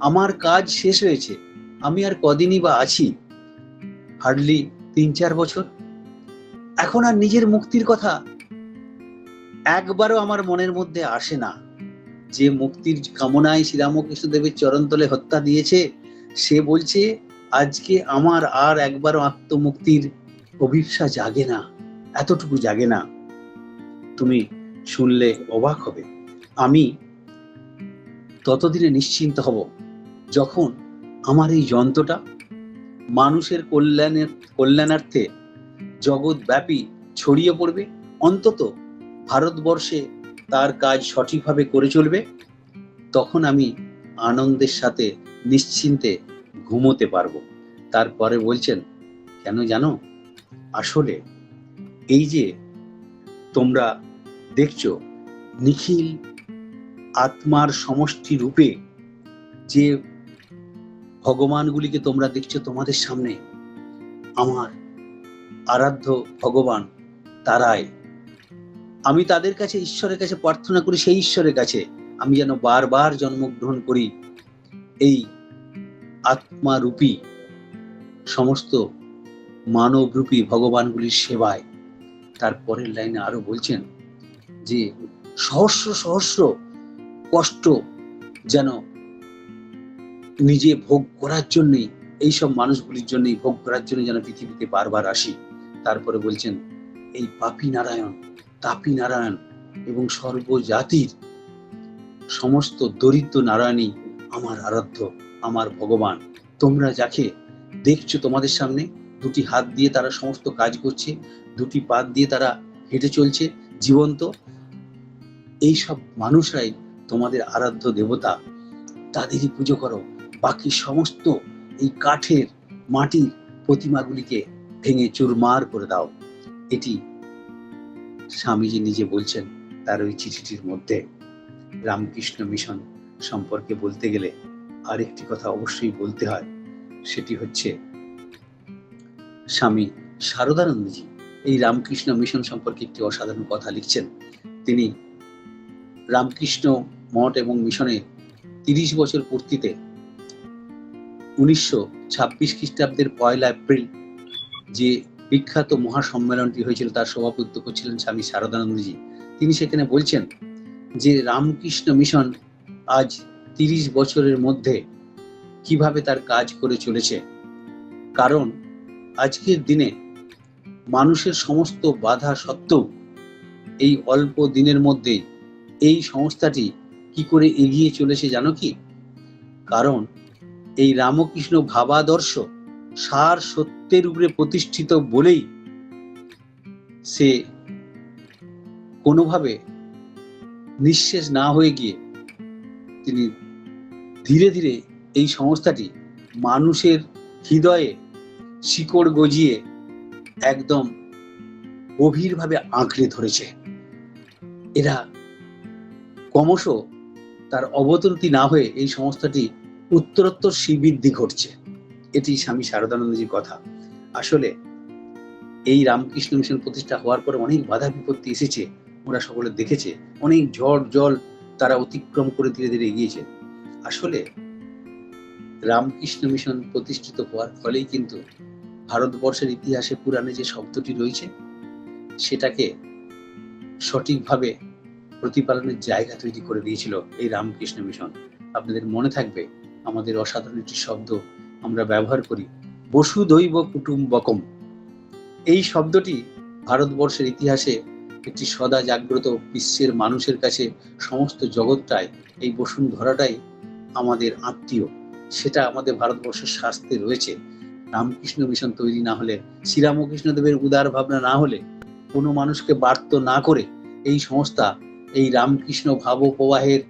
আমার কাজ শেষ হয়েছে, আমি আর কদিনই বা আছি, হার্ডলি 3-4 বছর। এখন আর নিজের মুক্তির কথা একবারও আমার মনের মধ্যে আসে না। যে মুক্তির কামনায় শ্রীরামকৃষ্ণ দেবের চরণতলে হত্যা দিয়েছে, সে বলছে আজকে আমার আর একবারও আত্মমুক্তির অভিপ্সা জাগে না, এতটুকু জাগে না। তুমি শুনলে অবাক হবে। আমি ততদিনে নিশ্চিন্ত হব যখন আমার এই যন্ত্রটা মানুষের কল্যাণার্থে জগৎব্যাপী ছড়িয়ে পড়বে, অন্তত ভারতবর্ষে তার কাজ সঠিকভাবে করে চলবে। তখন আমি আনন্দের সাথে নিশ্চিন্তে ঘুমোতে পারবো। তারপরে বলছেন, কেন জানো, আসলে এই যে তোমরা দেখছো নিখিল আত্মার সমষ্টি রূপে যে ভগবানগুলিকে তোমরা দেখছো তোমাদের সামনে, আমার আরাধ্য ভগবান তারাই। আমি তাদের কাছে, ঈশ্বরের কাছে প্রার্থনা করি, সেই ঈশ্বরের কাছে আমি যেন বারবার জন্মগ্রহণ করি এই আত্মারূপী সমস্ত মানবরূপী ভগবানগুলির সেবায়। তারপরের লাইনে আরো বলছেন যে সহস্র সহস্র কষ্ট যেন নিজে ভোগ করার জন্যই, এইসব মানুষগুলির জন্যই ভোগ করার জন্য যেন পৃথিবীতে বারবার আসি। তারপরে বলছেন, এই পাপী নারায়ণ, তাপী নারায়ণ এবং সর্বজাতির সমস্ত দরিদ্র নারায়ণই আমার আরাধ্য, আমার ভগবান। তোমরা যাকে দেখছো তোমাদের সামনে, দুটি হাত দিয়ে তারা সমস্ত কাজ করছে, দুটি পা দিয়ে তারা হেঁটে চলছে জীবন্ত, এই সব মানুষরাই তোমাদের আরাধ্য দেবতা। তাদেরই পুজো করো। বাকি সমস্ত এই কাঠের মাটির প্রতিমাগুলিকে ভেঙে চুরমার করে দাও। এটি স্বামীজি নিজে বলছেন তার ওই চিঠিটির মধ্যে। রামকৃষ্ণ মিশন সম্পর্কে বলতে গেলে আরেকটি কথা অবশ্যই বলতে হয়, সেটি হচ্ছে স্বামী শারদানন্দজি এই রামকৃষ্ণ মিশন সম্পর্কে একটি অসাধারণ কথা লিখছেন। তিনি রামকৃষ্ণ মঠ এবং মিশনের 30 বছর পূর্তিতে 1926 খ্রিস্টাব্দের 1 এপ্রিল যে বিখ্যাত মহাসম্মেলনটি হয়েছিল তার সভাপতিত্ব করছিলেন স্বামী শারদানন্দজি। তিনি সেখানে বলছেন যে রামকৃষ্ণ মিশন আজ 30 বছরের মধ্যে কিভাবে তার কাজ করে চলেছে। কারণ আজকের দিনে মানুষের সমস্ত বাধা সত্ত্বেও এই অল্প দিনের মধ্যে এই সংস্থাটি কি করে এগিয়ে চলেছে জানো কি? কারণ এই রামকৃষ্ণ ভাবাদর্শ সার সত্যের উপরে প্রতিষ্ঠিত বলেই সে কোনোভাবে নিঃশেষ না হয়ে গিয়ে তিনি ধীরে ধীরে এই সংস্থাটি মানুষের হৃদয়ে শিকড় গজিয়ে একদম গভীরভাবে আঁকড়ে ধরেছে। এরা ক্রমশ তার অবনতি না হয়ে এই সংস্থাটি উত্তরোত্তর শ্রীবৃদ্ধি ঘটছে। এটি স্বামী শারদানন্দজির কথা। আসলে এই রামকৃষ্ণ মিশন প্রতিষ্ঠা হওয়ার পরে অনেক বাধা বিপত্তি এসেছে, ওরা সকলে দেখেছে, অনেক ঝড় জল তারা অতিক্রম করে ধীরে ধীরে এগিয়েছে। আসলে রামকৃষ্ণ মিশন প্রতিষ্ঠিত হওয়ার ফলেই কিন্তু ভারতবর্ষের ইতিহাসে পুরাণে যে শব্দটি রয়েছে সেটাকে সঠিকভাবে প্রতিপালনের জায়গা তৈরি করে দিয়েছিল এই রামকৃষ্ণ মিশন। আপনাদের মনে থাকবে আমাদের অসাধারণ একটি শব্দ আমরা ব্যবহার করি, বসুধৈব কুটুম্বকম। এই শব্দটি ভারতবর্ষের ইতিহাসে একটি সদা জাগ্রত বিশ্বের মানুষের কাছে সমস্ত জগৎটাই এই বসুন্ধরাটাই আমাদের আত্মীয়, সেটা আমাদের ভারতবর্ষের শাস্ত্রে রয়েছে। রামকৃষ্ণ মিশন তৈরি না হলে, শ্রীরামকৃষ্ণদেবের উদার ভাবনা না হলে, কোনো মানুষকে বার্ত না করে এই সংস্থা এই রামকৃষ্ণ ভাব প্রবাহের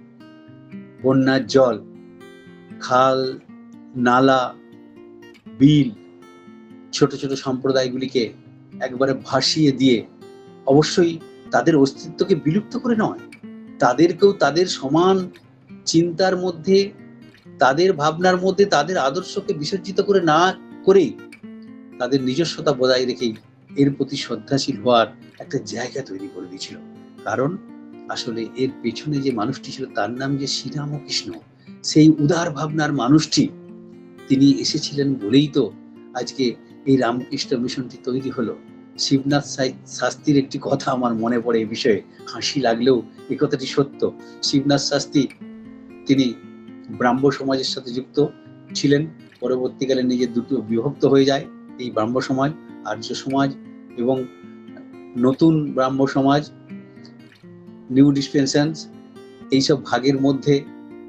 বন্যার জল, খাল, নালা, বিল, ছোট ছোট সম্প্রদায়গুলিকে একবারে ভাসিয়ে দিয়ে অবশ্যই তাদের অস্তিত্বকে বিলুপ্ত করে নয়, তাদেরকেও তাদের সমান চিন্তার মধ্যে, তাদের ভাবনার মধ্যে তাদের আদর্শকে বিসর্জিত করে না করেই তাদের নিজস্বতা বজায় রেখেই এর প্রতি শ্রদ্ধাশীল হওয়ার একটা জায়গা তৈরি করে দিয়েছিল। কারণ আসলে এর পেছনে যে মানুষটি ছিল তার নাম যে শ্রীরামকৃষ্ণ, সেই উদার ভাবনার মানুষটি তিনি এসেছিলেন বলেই তো আজকে এই রামকৃষ্ণ মিশনটি তৈরি হলো। শিবনাথ শাস্ত্রীর একটি কথা আমার মনে পড়ে এই বিষয়ে, হাসি লাগলেও এ কথাটি সত্য। শিবনাথ শাস্ত্রী তিনি ব্রাহ্ম সমাজের সাথে যুক্ত ছিলেন, পরবর্তীকালে নিজের দুটো বিভক্ত হয়ে যায়, এই ব্রাহ্ম সমাজ, আর্য সমাজ এবং নতুন ব্রাহ্ম সমাজ, নিউ ডিসপেনশনস, এইসব ভাগের মধ্যে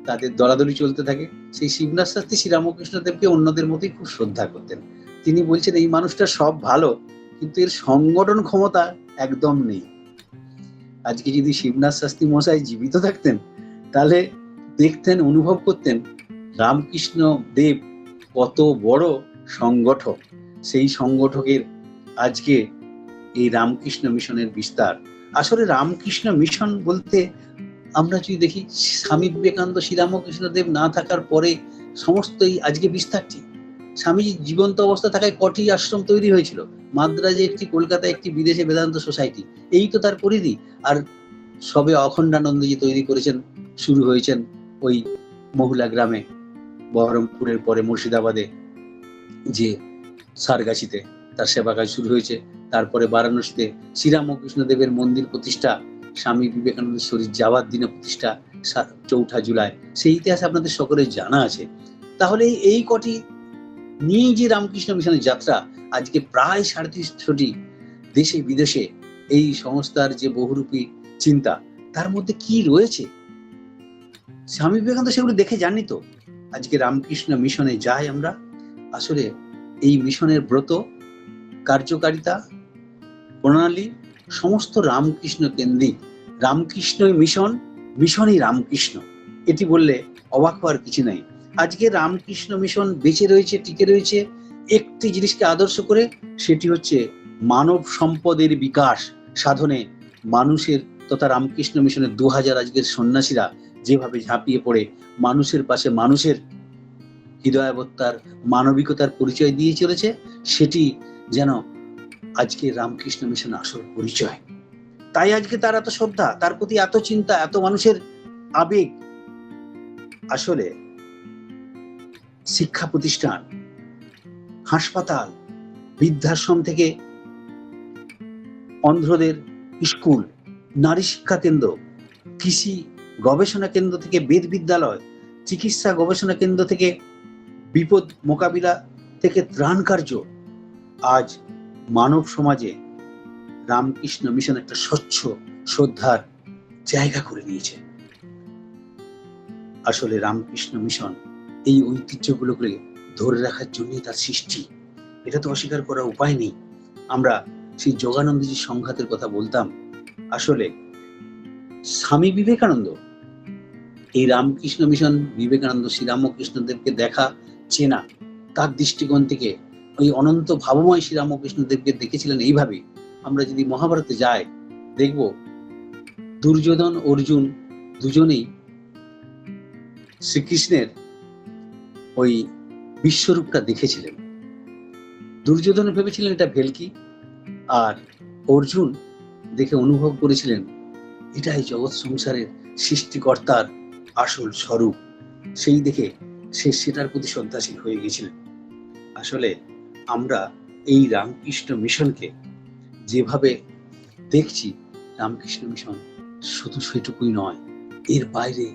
তাদের দলাদলি চলতে থাকে। সেই শিবনাথ শাস্ত্রী শ্রীরামকৃষ্ণদেবকে অন্যদের মতোই খুব শ্রদ্ধা করতেন। তিনি বলছেন এই মানুষটা সব ভালো, কিন্তু এর সংগঠন ক্ষমতা একদম নেই। আজকে যদি শিবনাথ শাস্ত্রী মশাই জীবিত থাকতেন তাহলে দেখতেন, অনুভব করতেন রামকৃষ্ণ দেব কত বড় সংগঠক। সেই সংগঠকের আজকে এই রামকৃষ্ণ মিশনের বিস্তার। আসলে রামকৃষ্ণ মিশন বলতে আমরা যদি দেখি, স্বামী বিবেকানন্দ শ্রীরামকৃষ্ণ দেব না থাকার পরে সমস্ত এই আজকে বিস্তারটি, স্বামীজি জীবন্ত অবস্থা থাকায় কটি আশ্রম তৈরি হয়েছিল, মাদ্রাজে একটি, কলকাতায় একটি, বিদেশে বেদান্ত সোসাইটি, এই তো তার পরিধি। আর সবে অখণ্ডানন্দজি তৈরি করেছেন, শুরু হয়েছেন ওই মহুলা গ্রামে, বহরমপুরের পরে মুর্শিদাবাদে যে সারগাছিতে তার সেবা কাজ শুরু হয়েছে। তারপরে বারাণসীতে শ্রীরামকৃষ্ণ দেবের মন্দির প্রতিষ্ঠা, স্বামী বিবেকানন্দের শরীর যাওয়ার দিনে প্রতিষ্ঠা 4 জুলাই, সেই ইতিহাস আপনাদের সকলের জানা আছে। তাহলে এই কটি নিয়েই যে রামকৃষ্ণ মিশনের যাত্রা, আজকে প্রায় 350টি দেশে বিদেশে এই সংস্থার যে বহুরূপী চিন্তা, তার মধ্যে কি রয়েছে স্বামী বিবেকানন্দ সেগুলো দেখে জানি। তো আজকে রামকৃষ্ণ মিশনে যাই আমরা, আসলে এই মিশনের ব্রত, কার্যকারিতা, প্রণালী সমস্ত রামকৃষ্ণ কেন্দ্রিক। রামকৃষ্ণই মিশন, মিশনই রামকৃষ্ণ, এটি বললে অবাক হওয়ার কিছু নাই। আজকে রামকৃষ্ণ মিশন বেঁচে রয়েছে, টিকে রয়েছে একটি জিনিসকে আদর্শ করে, সেটি হচ্ছে মানব সম্পদের বিকাশ সাধনে মানুষের তথা রামকৃষ্ণ মিশনের 2000 আজকের সন্ন্যাসীরা যেভাবে ঝাঁপিয়ে পড়ে মানুষের পাশে মানুষের হৃদয়াবত্তার, মানবিকতার পরিচয় দিয়ে চলেছে, সেটি যেন আজকে রামকৃষ্ণ মিশন আসল পরিচয়। তাই আজকে তার এত শ্রদ্ধা, তার প্রতি এত চিন্তা, এত মানুষের আবেগ। আসলে শিক্ষা প্রতিষ্ঠান, হাসপাতাল, বৃদ্ধাশ্রম থেকে অন্ধ্রদের স্কুল, নারী শিক্ষা কেন্দ্র, কৃষি গবেষণা কেন্দ্র থেকে বেদ বিদ্যালয়, চিকিৎসা গবেষণা কেন্দ্র থেকে বিপদ মোকাবিলা থেকে ত্রাণ কার্য, আজ মানব সমাজে রামকৃষ্ণ মিশন একটা স্বচ্ছ শ্রদ্ধার জায়গা করে নিয়েছে। আসলে রামকৃষ্ণ মিশন এই ঐতিহ্যগুলোকে ধরে রাখার জন্যই তার সৃষ্টি, এটা তো অস্বীকার করার উপায় নেই। আমরা সেই যোগানন্দজির সংঘাতের কথা বলতাম, আসলে স্বামী বিবেকানন্দ এই রামকৃষ্ণ মিশন, বিবেকানন্দ শ্রীরামকৃষ্ণ দেবকে দেখা, চেনা, তার দৃষ্টিকোণ থেকে ওই অনন্ত ভাবময় শ্রীরামকৃষ্ণ দেবকে দেখেছিলেন এইভাবে। আমরা যদি মহাভারতে যাই, দেখব দুর্যোধন অর্জুন দুজনেই শ্রীকৃষ্ণের ওই বিশ্বরূপটা দেখেছিলেন। দুর্যোধন ভেবেছিলেন এটা ভেলকি, আর অর্জুন দেখে অনুভব করেছিলেন এটাই জগৎ সংসারের সৃষ্টিকর্তার আসল স্বরূপ। সেই দেখে সেটার প্রতি শ্রদ্ধাশীল হয়ে গেছিলেন। আসলে আমরা এই রামকৃষ্ণ মিশনকে যেভাবে দেখছি, রামকৃষ্ণ মিশন শুধু সেটুকুই নয়, এর বাইরে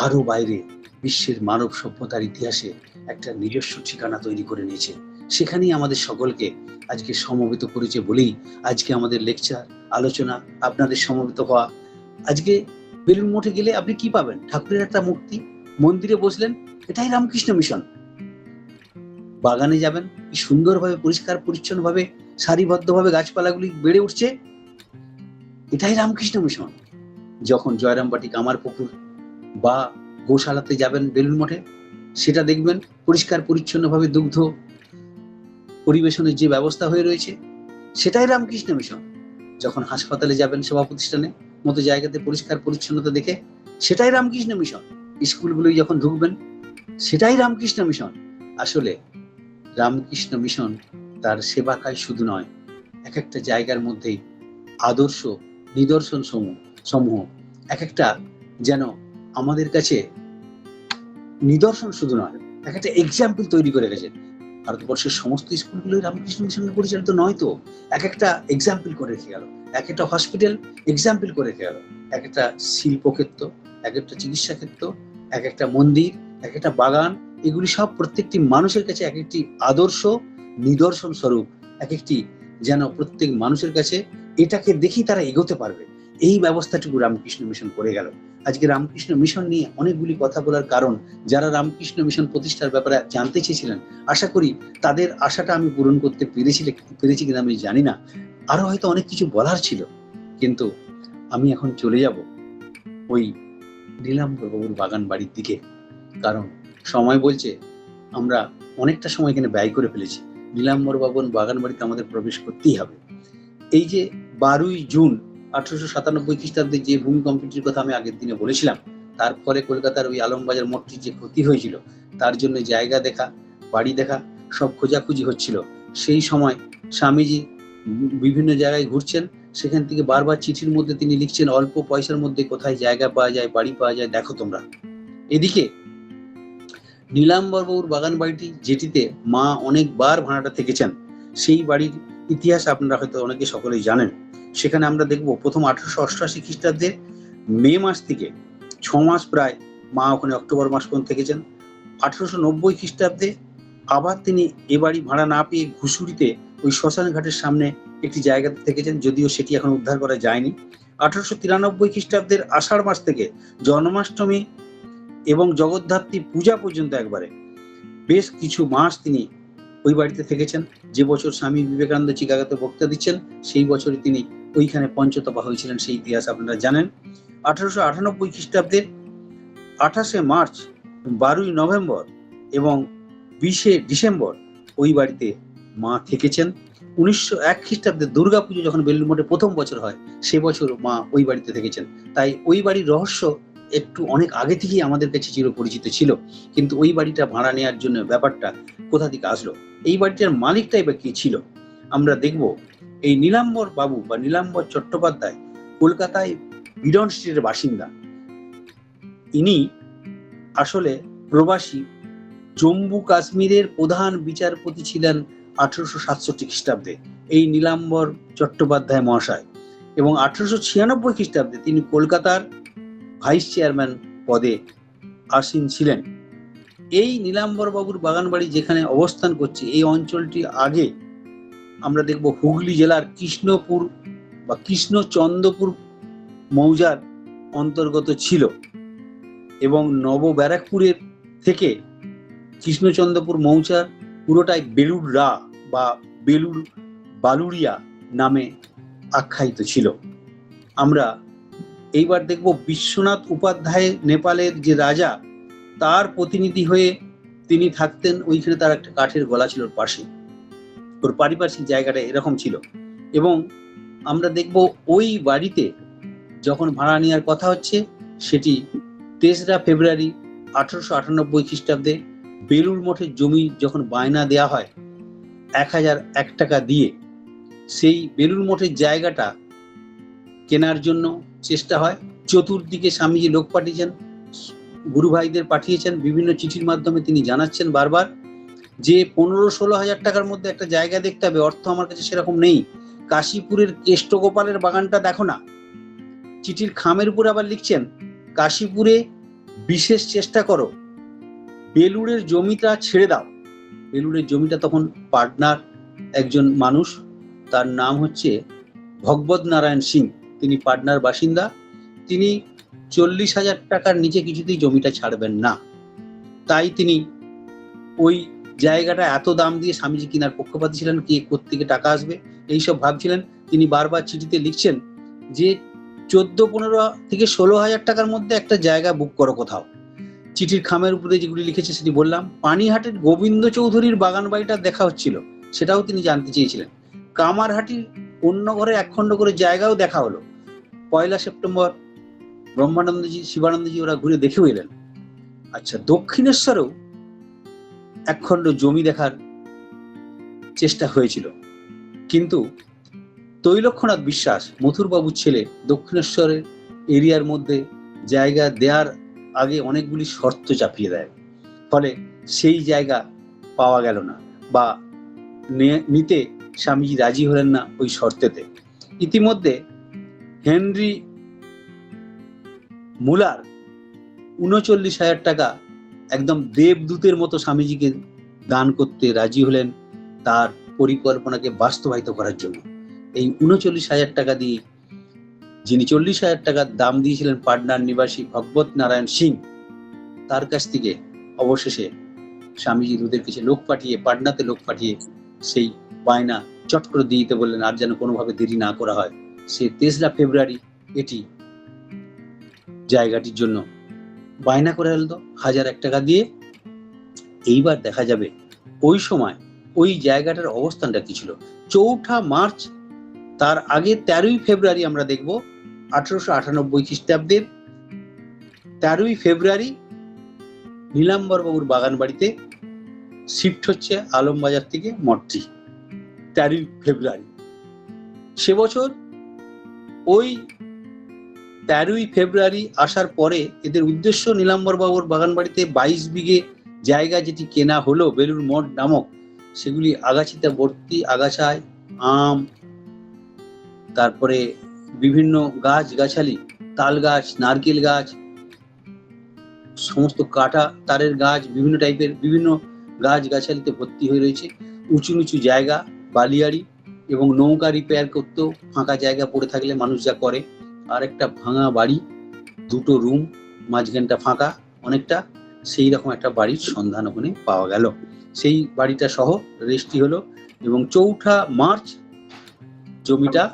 আরো বাইরে বিশ্বের মানব সভ্যতার ইতিহাসে একটা নিজস্ব ঠিকানা তৈরি করে নিয়েছে। সেখানেই আমাদের সকলকে আজকে সমবেত করেছে বলেই আজকে আমাদের লেকচার, আলোচনা, আপনাদের সমবেত হওয়া। আজকে বেলুড় মঠে গেলে আপনি কি পাবেন? ঠাকুরের একটা মূর্তি, মন্দিরে বসলেন, এটাই রামকৃষ্ণ মিশন। বাগানে যাবেন, কি সুন্দরভাবে পরিষ্কার পরিচ্ছন্নভাবে সারিবদ্ধভাবে গাছপালাগুলি বেড়ে উঠছে, এটাই রামকৃষ্ণ মিশন। যখন জয়রামবাটি, কামারপুকুর বা গোশালাতে যাবেন বেলুড় মঠে, সেটা দেখবেন পরিষ্কার পরিচ্ছন্নভাবে দুগ্ধ পরিবেশনের যে ব্যবস্থা হয়ে রয়েছে, সেটাই রামকৃষ্ণ মিশন। যখন হাসপাতালে যাবেন, সেবা প্রতিষ্ঠানে মতো জায়গাতে পরিষ্কার পরিচ্ছন্নতা দেখে, সেটাই রামকৃষ্ণ মিশন। স্কুলগুলোই যখন ঢুকবেন, সেটাই রামকৃষ্ণ মিশন। আসলে রামকৃষ্ণ মিশন তার সেবা কাজ শুধু নয়, এক একটা জায়গার মধ্যেই আদর্শ নিদর্শন সমূহ এক একটা যেন আমাদের কাছে নিদর্শন শুধু নয়, এক একটা এক্সাম্পল তৈরি করে গেছে। ভারতবর্ষের সমস্ত স্কুলগুলোই রামকৃষ্ণ মিশনে পরিচালিত নয় তো, এক একটা এক্সাম্পল করে রেখে গেল, এক একটা হসপিটাল এক্সাম্পল করে রেখে গেল, এক একটা শিল্পক্ষেত্র, এক একটা চিকিৎসা ক্ষেত্র, এক একটা মন্দির, এক একটা বাগান, এগুলি সব প্রত্যেকটি মানুষের কাছে এক একটি আদর্শ নিদর্শন স্বরূপ, এক একটি যেন প্রত্যেক মানুষের কাছে এটাকে দেখি তারা এগোতে পারবে, এই ব্যবস্থাটুকু রামকৃষ্ণ মিশন করে গেল। আজকে রামকৃষ্ণ মিশন নিয়ে অনেকগুলি কথা বলার কারণ, যারা রামকৃষ্ণ মিশন প্রতিষ্ঠার ব্যাপারে জানতে চেয়েছিলেন, আশা করি তাদের আশাটা আমি পূরণ করতে পেরেছি কিনা আমি জানি না। আরো হয়তো অনেক কিছু বলার ছিল, কিন্তু আমি এখন চলে যাব ওই নীলাম্বর বাবুর বাগান বাড়ির দিকে, কারণ সময় বলছে আমরা অনেকটা সময় এখানে ব্যয় করে ফেলেছি। নীলাম্বর বাবুর বাগান বাড়িতে আমাদের প্রবেশ করতেই হবে। এই যে 12ই জুন 1897 খ্রিস্টাব্দে যে ভূমিকম্পটির কথা আমি আগের দিনে বলেছিলাম, তার ফলে কলকাতার ওই আলমবাজার মঠটির যে ক্ষতি হয়েছিল, তার জন্য জায়গা দেখা, বাড়ি দেখা সব খোঁজাখুঁজি হচ্ছিল। সেই সময় স্বামীজি বিভিন্ন জায়গায় ঘুরছেন, সেখান থেকে বারবার চিঠির মধ্যে তিনি লিখছেন, অল্প পয়সার মধ্যে কোথায় জায়গা পাওয়া যায়, বাড়ি পাওয়া যায়, দেখো তোমরা। এদিকে নীলাম্বর বাবুর বাগান বাড়িটি, যেটিতে মা অনেকবার ভাড়াটা থেকেছেন, সেই বাড়ির ইতিহাস আপনারা হয়তো অনেকে সকলেই জানেন। সেখানে আমরা দেখব প্রথম 1888 খ্রিস্টাব্দে মে মাস থেকে 6 মাস প্রায় মা ওখানে অক্টোবর মাস পর্যন্ত থেকেছেন। 1890 খ্রিস্টাব্দে আবার তিনি এ বাড়ি ভাড়া না পেয়ে ঘুষুরিতে ওই শ্মশান ঘাটের সামনে একটি জায়গাতে থেকেছেন, যদিও সেটি এখন উদ্ধার করা যায়নি। 1893 খ্রিস্টাব্দের আষাঢ় মাস থেকে জন্মাষ্টমী এবং জগদ্ধাত্রী পূজা পর্যন্ত একবারে বেশ কিছু মাস তিনি ওই বাড়িতে থেকেছেন। যে বছর স্বামী বিবেকানন্দ চিকাগোতে বক্তৃতা দিচ্ছেন, সেই বছরই তিনি ওইখানে পঞ্চতপা হয়েছিলেন, সেই ইতিহাস আপনারা জানেন। 1898 খ্রিস্টাব্দের 28শে মার্চ, 12ই নভেম্বর এবং 20শে ডিসেম্বর ওই বাড়িতে মা থেকেছেন। 1901 খ্রিস্টাব্দে দুর্গাপুজো যখন বেলুড় মঠে প্রথম বছর হয়, সে বছর মা ওই বাড়িতে থেকেছেন। তাই ওই বাড়ির রহস্য একটু অনেক আগে থেকেই আমাদের কাছে চিরপরিচিত ছিল, কিন্তু ওই বাড়িটা ভাড়া নেওয়ার জন্য ব্যাপারটা কোথা থেকে আসলো, এই বাড়িটার মালিকটাই বা কি ছিল, আমরা দেখব। এই নীলাম্বর বাবু বা নীলাম্বর চট্টোপাধ্যায় কলকাতায় বিডন স্ট্রিটের বাসিন্দা। ইনি আসলে প্রবাসী, জম্মু কাশ্মীরের প্রধান বিচারপতি ছিলেন 1867 খ্রিস্টাব্দে এই নীলাম্বর চট্টোপাধ্যায় মহাশয়, এবং 1896 খ্রিস্টাব্দে তিনি কলকাতার ভাইস চেয়ারম্যান পদে আসীন ছিলেন। এই নীলাম্বর বাবুর বাগান বাড়ি যেখানে অবস্থান করছে, এই অঞ্চলটি আগে আমরা দেখব হুগলি জেলার কৃষ্ণপুর বা কৃষ্ণচন্দ্রপুর মৌজার অন্তর্গত ছিল, এবং নব ব্যারাকপুরের থেকে কৃষ্ণচন্দ্রপুর মৌজার পুরোটাই বেলুড়া বা বেলুড় বালুড়িয়া নামে আখ্যায়িত ছিল। আমরা এইবার দেখব বিশ্বনাথ উপাধ্যায় নেপালের যে রাজা, তার প্রতিনিধি হয়ে তিনি থাকতেন ওইখানে। তার একটা কাঠের গলা ছিল পাশে, ওর পারিপার্শ্বিক জায়গাটা এরকম ছিল। এবং আমরা দেখব ওই বাড়িতে যখন ভাড়া নেওয়ার কথা হচ্ছে, সেটি 3রা ফেব্রুয়ারি 1898 খ্রিস্টাব্দে বেলুড় মঠের জমি যখন বায়না দেয়া হয় 1001 টাকা দিয়ে, সেই বেলুড় মঠের জায়গাটা কেনার জন্য চেষ্টা হয়। চতুর্দিকে স্বামীজি লোক পাঠিয়েছেন, গুরু ভাইদের পাঠিয়েছেন, বিভিন্ন চিঠির মাধ্যমে তিনি জানাচ্ছেন বারবার যে 15-16 হাজার টাকার মধ্যে একটা জায়গা দেখতে হবে, অর্থ আমার কাছে সেরকম নেই, কাশীপুরের কেষ্টগোপালের বাগানটা দেখো না। চিঠির খামের উপরে আবার লিখছেন কাশীপুরে বিশেষ চেষ্টা করো, বেলুড়ের জমিটা ছেড়ে দাও। বেলুড়ের জমিটা তখন পাটনার একজন মানুষ, তার নাম হচ্ছে ভগবত নারায়ণ সিং, তিনি পাটনার বাসিন্দা। তিনি 40,000 টাকার নিচে কিছুতেই জমিটা ছাড়বেন না। তাই তিনি ওই জায়গাটা এত দাম দিয়ে স্বামীজি কেনার পক্ষপাতী ছিলেন, কি কোত্থেকে টাকা আসবে এইসব ভাবছিলেন। তিনি বারবার চিঠিতে লিখছেন যে 14-15 থেকে 16,000 টাকার মধ্যে একটা জায়গা বুক করো কোথাও। চিঠির খামের উপরে যেগুলি লিখেছে সেটি বললাম। পানিহাটের গোবিন্দ চৌধুরীর বাগান বাড়িটা দেখা হচ্ছিল, সেটাও তিনি জানতে চেয়েছিলেন। কামারহাটির অন্য ঘরে একখণ্ড করে জায়গাও দেখা হলো। 1 সেপ্টেম্বর ব্রহ্মানন্দজি, শিবানন্দজি ওরা ঘুরে দেখেও এলেন। আচ্ছা, দক্ষিণেশ্বরেও একখণ্ড জমি দেখার চেষ্টা হয়েছিল, কিন্তু তৈলক্ষ্যনাথ বিশ্বাস মথুরবাবুর ছেলে দক্ষিণেশ্বরের এরিয়ার মধ্যে জায়গা দেওয়ার আগে অনেকগুলি শর্ত চাপিয়ে দেয়, ফলে সেই জায়গা পাওয়া গেল না বা নিতে স্বামীজি রাজি হলেন না ওই শর্তেতে। ইতিমধ্যে হেনরি মুলার 39,000 টাকা একদম দেবদূতের মতো স্বামীজিকে দান করতে রাজি হলেন তার পরিকল্পনাকে বাস্তবায়িত করার জন্য। এই 39,000 টাকা দিয়ে, যিনি 40,000 টাকার দাম দিয়েছিলেন পাটনার নিবাসী ভগবত নারায়ণ সিং, তার কাছ থেকে অবশেষে স্বামীজি দুধের কিছু লোক পাঠিয়ে, পাটনাতে লোক পাঠিয়ে সেই বায়না চট করে দিয়ে দিতে বললেন, আর যেন কোনোভাবে দেরি না করা হয়। সে 3রা ফেব্রুয়ারি এটি জায়গাটির জন্য বায়না করে এলো 1,001 টাকা দিয়ে। এইবার দেখা যাবে ওই সময় ওই জায়গাটার অবস্থানটা কি ছিল। 4 মার্চ, তার আগে 13ই ফেব্রুয়ারি আমরা দেখব 1898 খ্রিস্টাব্দের 13ই ফেব্রুয়ারি নীলাম্বর বাবুর বাগান বাড়িতে শিফট হচ্ছে আলমবাজার থেকে মঠটি। 13ই ফেব্রুয়ারি সে বছর ওই 13ই ফেব্রুয়ারি আসার পরে এদের উদ্দেশ্য নীলাম্বর বাবুর বাগান বাড়িতে 22 বিঘে জায়গা যেটি কেনা হলো বেলুড় মঠ নামক, সেগুলি আগাছিতে ভর্তি, আগাছায় আম, তারপরে বিভিন্ন গাছ গাছালি, তাল গাছ, নারকেল গাছ, সমস্ত কাটা তারের গাছ, বিভিন্ন টাইপের বিভিন্ন গাছ গাছালিতে ভর্তি হয়ে রয়েছে। উঁচু নিচু জায়গা, বালিয়াড়ি এবং নৌকা রিপেয়ার করতেও ফাঁকা জায়গা পড়ে থাকলে মানুষ যা করে। আর একটা ভাঙা বাড়ি, 2টো রুম, মাঝখানটা ফাঁকা অনেকটা, সেই রকম একটা বাড়ির সন্ধান ওখানে পাওয়া গেল। সেই বাড়িটা সহ রেজিস্ট্রি হলো এবং 4 মার্চ জমিটা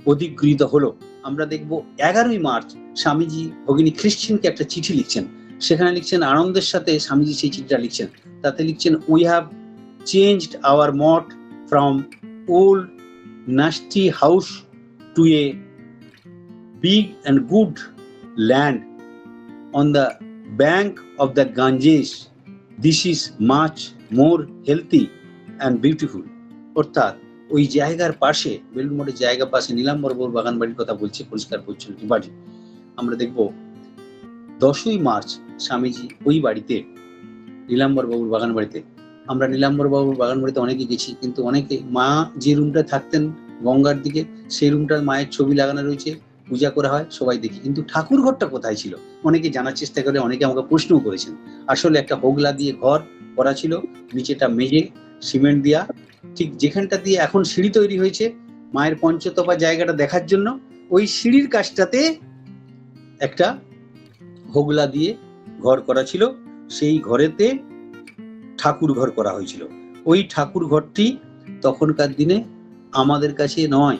অধিগৃহীত হলো। আমরা দেখব 11ই মার্চ স্বামীজি ভগিনী খ্রিস্টিনকে একটা চিঠি লিখছেন। সেখানে লিখছেন আনন্দের সাথে, স্বামীজি সেই চিঠিটা লিখছেন, তাতে লিখছেন, we have changed our math from old nasty house to a big and good land on the bank of the Ganges. This is much more healthy and beautiful. অর্থাৎ ওই জায়গার পাশে, বেলুড় মঠের জায়গার পাশে নীলাম্বর বাবুর বাগান বাড়ির কথা বলছে, পরিষ্কার পরিচ্ছন্ন বাড়ি। আমরা দেখব 10ই মার্চ স্বামীজি ওই বাড়িতে, নীলাম্বর বাবুর বাগান বাড়িতে, আমরা নীলাম্বর বাবুর বাগান বাড়িতে অনেকে গেছি, কিন্তু অনেকে মা যে রুমটা থাকতেন গঙ্গার দিকে, সেই রুমটার মায়ের ছবি লাগানো রয়েছে, পূজা করা হয়, সবাই দেখি, কিন্তু ঠাকুর ঘরটা কোথায় ছিল অনেকে জানার চেষ্টা করে, অনেকে আমাকে প্রশ্নও করেছেন। আসলে একটা হোগলা দিয়ে ঘর করা ছিল, নিচেটা মেঝে সিমেন্ট দিয়া, ঠিক যেখানটা দিয়ে এখন সিঁড়ি তৈরি হয়েছে মায়ের পঞ্চতপা জায়গাটা দেখার জন্য, ওই সিঁড়ির কাছটাতে একটা হোগলা দিয়ে ঘর করা ছিল। সেই ঘরেতে ঠাকুর ঘর করা হয়েছিল। ওই ঠাকুর ঘরটি তখনকার দিনে আমাদের কাছে নয়,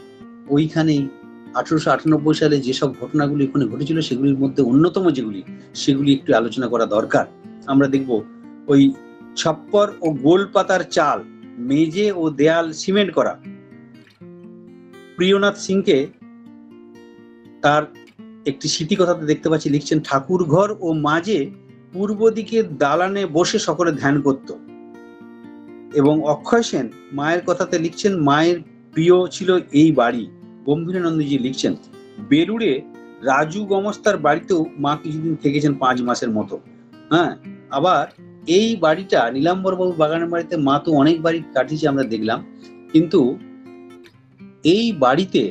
ওইখানেই 1898 সালে যেসব ঘটনাগুলি ওখানে ঘটেছিল সেগুলির মধ্যে অন্যতম যেগুলি, সেগুলি একটু আলোচনা করা দরকার। আমরা দেখব ওই ছপ্পর ও গোল পাতার চাল, মেঝে ও দেয়াল সিমেন্ট করা। প্রিয়নাথ সিংকে তার একটি স্মৃতিকথাতে দেখতে পাচ্ছি, লিখছেন, ঠাকুর ঘর ও মাঝে পূর্ব দিকে দালানে বসে সকলে ধ্যান করত। এবং অক্ষয় সেন মায়ের কথাতে লিখছেন, মায়ের প্রিয় ছিল এই বাড়ি। গম্ভীরানন্দজি লিখছেন, বেলুড়ে রাজু গমস্তার বাড়িতেও মা কিছুদিন থেকেছেন 5 মাসের মতো। হ্যাঁ, আবার এই বাড়িটা নীলাম্বর বাবু বাগানের বাড়িতে মা তো অনেক বাড়ি কাটিয়েছে আমরা দেখলাম, কিন্তু এই বাড়িতে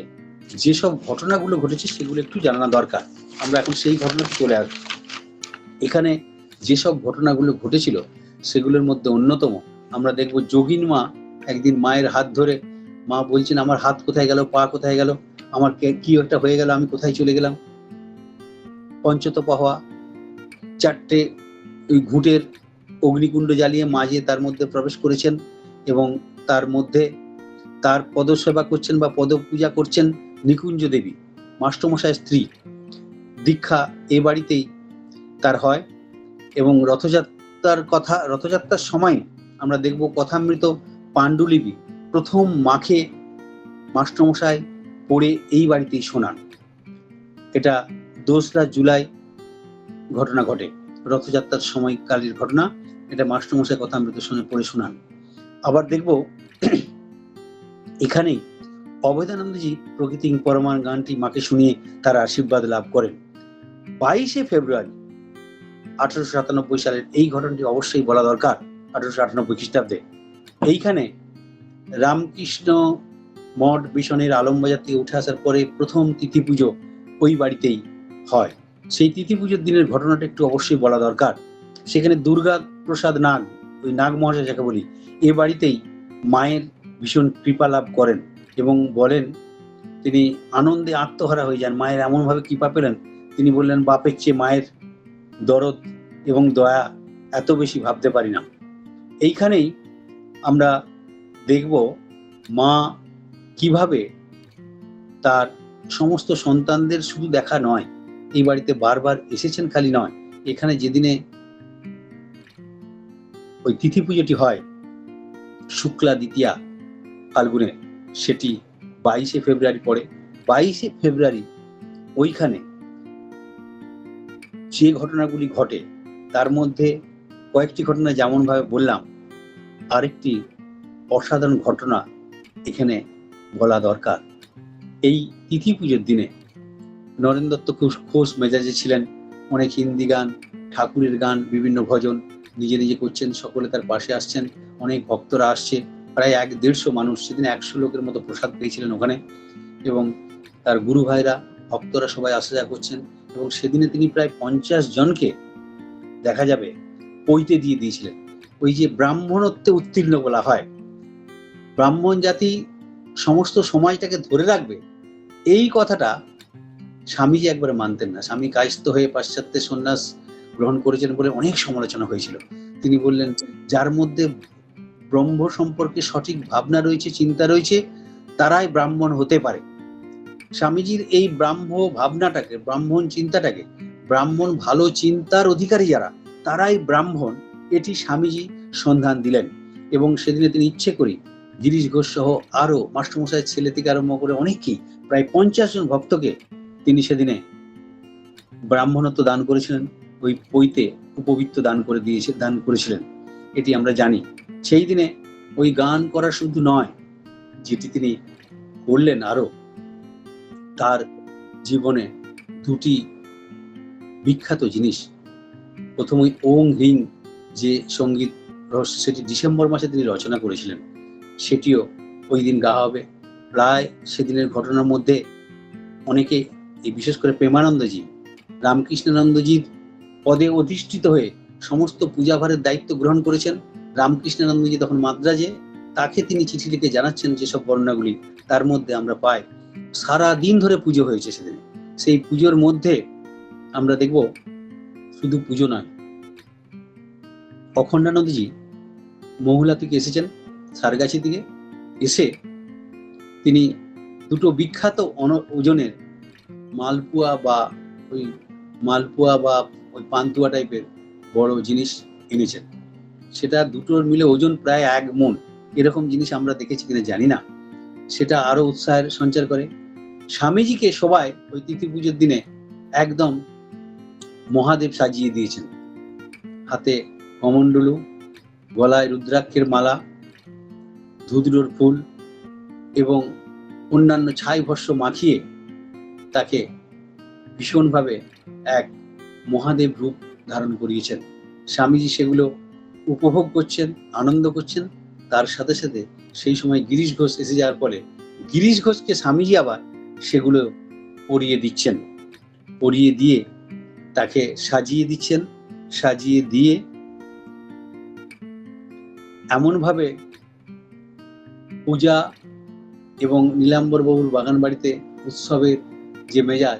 যেসব ঘটনাগুলো ঘটেছে সেগুলো একটু জানা দরকার। আমরা এখন সেই ঘটনাতে চলে আসবো। এখানে যেসব ঘটনাগুলো ঘটেছিল সেগুলোর মধ্যে অন্যতম আমরা দেখবো যোগিন মা একদিন মায়ের হাত ধরে, মা বলছেন আমার হাত কোথায় গেল, পা কোথায় গেল, আমার কি একটা হয়ে গেল, আমি কোথায় চলে গেলাম। পঞ্চতপা হওয়া 4টে ওই ঘুঁটের অগ্নিকুণ্ড জ্বালিয়ে মাঝে তার মধ্যে প্রবেশ করেছেন এবং তার মধ্যে তার পদসেবা করছেন বা পদ পূজা করছেন নিকুঞ্জ দেবী, মাস্টারমশাইয়ের স্ত্রী। দীক্ষা এ বাড়িতেই তার হয় এবং রথযাত্রার সময় আমরা দেখব কথামৃত পাণ্ডুলিপি প্রথম মাকে মাস্টারমশাই পড়ে এই বাড়িতেই শোনান। এটা 2রা জুলাই ঘটনা ঘটে, রথযাত্রার সময়কালের ঘটনা। এটা মাস্টারমশাই কথামৃত পড়ে শোনান। আবার দেখব এখানেই অভেদানন্দজি প্রকৃতি পরমান গানটি মাকে শুনিয়ে তার আশীর্বাদ লাভ করেন। 22শে ফেব্রুয়ারি 1897 সালের এই ঘটনাটি অবশ্যই বলা দরকার। 1898 খ্রিস্টাব্দে এইখানে রামকৃষ্ণ মঠ মিশনের আলমবাজার থেকে উঠে আসার পরে প্রথম তিথি পুজো ওই বাড়িতেই হয়। সেই তিথি পুজোর দিনের ঘটনাটা একটু অবশ্যই বলা দরকার। সেখানে দুর্গা প্রসাদ নাগ, ওই নাগ মহাশয় যাকে বলি, এ বাড়িতেই মায়ের ভীষণ কৃপা লাভ করেন এবং বলেন তিনি আনন্দে আত্মহারা হয়ে যান। মায়ের এমনভাবে কৃপা পেলেন, তিনি বললেন বাপের চেয়ে মায়ের দরদ এবং দয়া এত বেশি ভাবতে পারি না। এইখানেই আমরা দেখব মা কিভাবে তার সমস্ত সন্তানদের শুধু দেখা নয়, এই বাড়িতে বারবার এসেছেন খালি নয়, এখানে যেদিনে ওই তিথি পুজোটি হয় শুক্লা দ্বিতীয়া ফাল্গুনে, সেটি 22শে ফেব্রুয়ারি পড়ে। 22শে ফেব্রুয়ারি ওইখানে যে ঘটনাগুলি ঘটে তার মধ্যে কয়েকটি ঘটনা যেমন ভাবে বললাম, আরেকটি অসাধারণ ঘটনা এখানে বলা দরকার। এই তিথি পুজোর দিনে নরেন দত্ত খুব খোশ মেজাজে ছিলেন। অনেক হিন্দি গান, ঠাকুরের গান, বিভিন্ন ভজন নিজে নিজে করছেন, সকলে তার পাশে আসছেন, অনেক ভক্তরা আসছে, প্রায় 150 মানুষ, সেদিন 100 লোকের মতো প্রসাদ পেয়েছিলেন ওখানে। এবং তার গুরু ভাইরা, ভক্তরা সবাই আসা যাওয়া করছেন এবং সেদিনে তিনি প্রায় 50 জনকে দেখা যাবে পৈতে দিয়ে দিয়েছিলেন। ওই যে ব্রাহ্মণত্বে উত্তীর্ণ বলা হয়, ব্রাহ্মণ জাতি সমস্ত সমাজটাকে ধরে রাখবে, এই কথাটা স্বামীজি একবারে মানতেন না। স্বামী কায়স্থ হয়ে পাশ্চাত্যের সন্ন্যাস গ্রহণ করেছেন বলে অনেক সমালোচনা হয়েছিল। তিনি বললেন যার মধ্যে ব্রহ্ম সম্পর্কে সঠিক ভাবনা রয়েছে, চিন্তা রয়েছে, তারাই ব্রাহ্মণ হতে পারে। স্বামীজির এই ব্রাহ্ম ভাবনাটাকে, ব্রাহ্মণ চিন্তাটাকে, ব্রাহ্মণ ভালো চিন্তার অধিকারী যারা, তারাই ব্রাহ্মণ, এটি স্বামীজি সন্ধান দিলেন। এবং সেদিনে তিনি ইচ্ছে করি গিরিশ ঘোষ সহ আরো মাস্টারমশাইয়ের ছেলে থেকে আরম্ভ করে অনেকেই, প্রায় 50 জন ভক্তকে তিনি সেদিনে ব্রাহ্মণত্ব দান করেছিলেন, ওই পৈতে উপবিত্ত দান করেছিলেন, এটি আমরা জানি। সেই দিনে ওই গান করা শুধু নয়, যেটি তিনি করলেন, আরো তার জীবনে 2টি বিখ্যাত জিনিস। প্রথম ওই ওং হ্রিং যে সঙ্গীত রহস্য, সেটি ডিসেম্বর মাসে তিনি রচনা করেছিলেন, সেটিও ওই দিন গাওয়া হবে। প্রায় সেদিনের ঘটনার মধ্যে অনেকে, এই বিশেষ করে প্রেমানন্দজি, রামকৃষ্ণানন্দজির পদে অধিষ্ঠিত হয়ে সমস্ত পূজাভারের দায়িত্ব গ্রহণ করেছেন। রামকৃষ্ণানন্দজি তখন মাদ্রাজে, তাকে তিনি চিঠি লিখে জানাচ্ছেন যেসব বর্ণনাগুলি, তার মধ্যে আমরা পাই সারা দিন ধরে পুজো হয়েছে সেদিন। সেই পুজোর মধ্যে আমরা দেখব শুধু পুজো নয়, অখণ্ডানন্দজি মহুলা থেকে এসেছেন, সারগাছি থেকে এসে তিনি 2টো বিখ্যাত ওজনের মালপুয়া বা ওই পান্তুয়া টাইপের বড় জিনিস এনেছেন। সেটা 2টোর মিলে ওজন প্রায় 1 মণ। এরকম জিনিস আমরা দেখেছি কিনা জানি না। সেটা আরো উৎসাহের সঞ্চার করে। স্বামীজিকে সবাই ওই তিথি পুজোর দিনে একদম মহাদেব সাজিয়ে দিয়েছেন। হাতে কমণ্ডলু, গলায় রুদ্রাক্ষের মালা, ধুতরোর ফুল এবং অন্যান্য ছাই ভস্য মাখিয়ে তাকে ভীষণভাবে এক মহাদেব রূপ ধারণ করিয়েছেন। স্বামীজি সেগুলো উপভোগ করছেন, আনন্দ করছেন। তার সাথে সাথে সেই সময় গিরিশ ঘোষ এসে যাওয়ার ফলে গিরিশ ঘোষকে স্বামীজি আবার সেগুলো পরিয়ে দিচ্ছেন। পরিয়ে দিয়ে তাকে সাজিয়ে দিচ্ছেন। সাজিয়ে দিয়ে এমনভাবে পূজা এবং নীলাম্বর বাবুর বাগান বাড়িতে উৎসবের যে মেজাজ,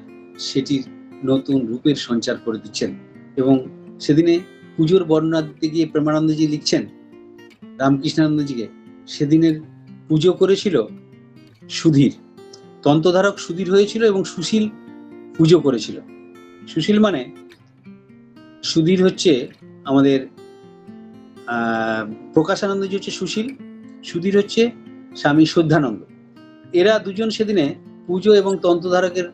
সেটির নতুন রূপের সঞ্চার করে দিচ্ছেন। এবং সেদিনে পুজোর বর্ণনা দিতে গিয়ে প্রেমানন্দজি লিখছেন রামকৃষ্ণানন্দজিকে, সেদিনের পুজো করেছিল সুধীর, তন্ত্রধারক সুধীর হয়েছিল এবং সুশীল পুজো করেছিল। সুশীল মানে সুধীর হচ্ছে আমাদের প্রকাশানন্দজি হচ্ছে সুশীল, সুধীর হচ্ছে স্বামী শ্রদ্ধানন্দ। এরা দুজন সেদিনে পুজো এবং তন্ত্রধারকের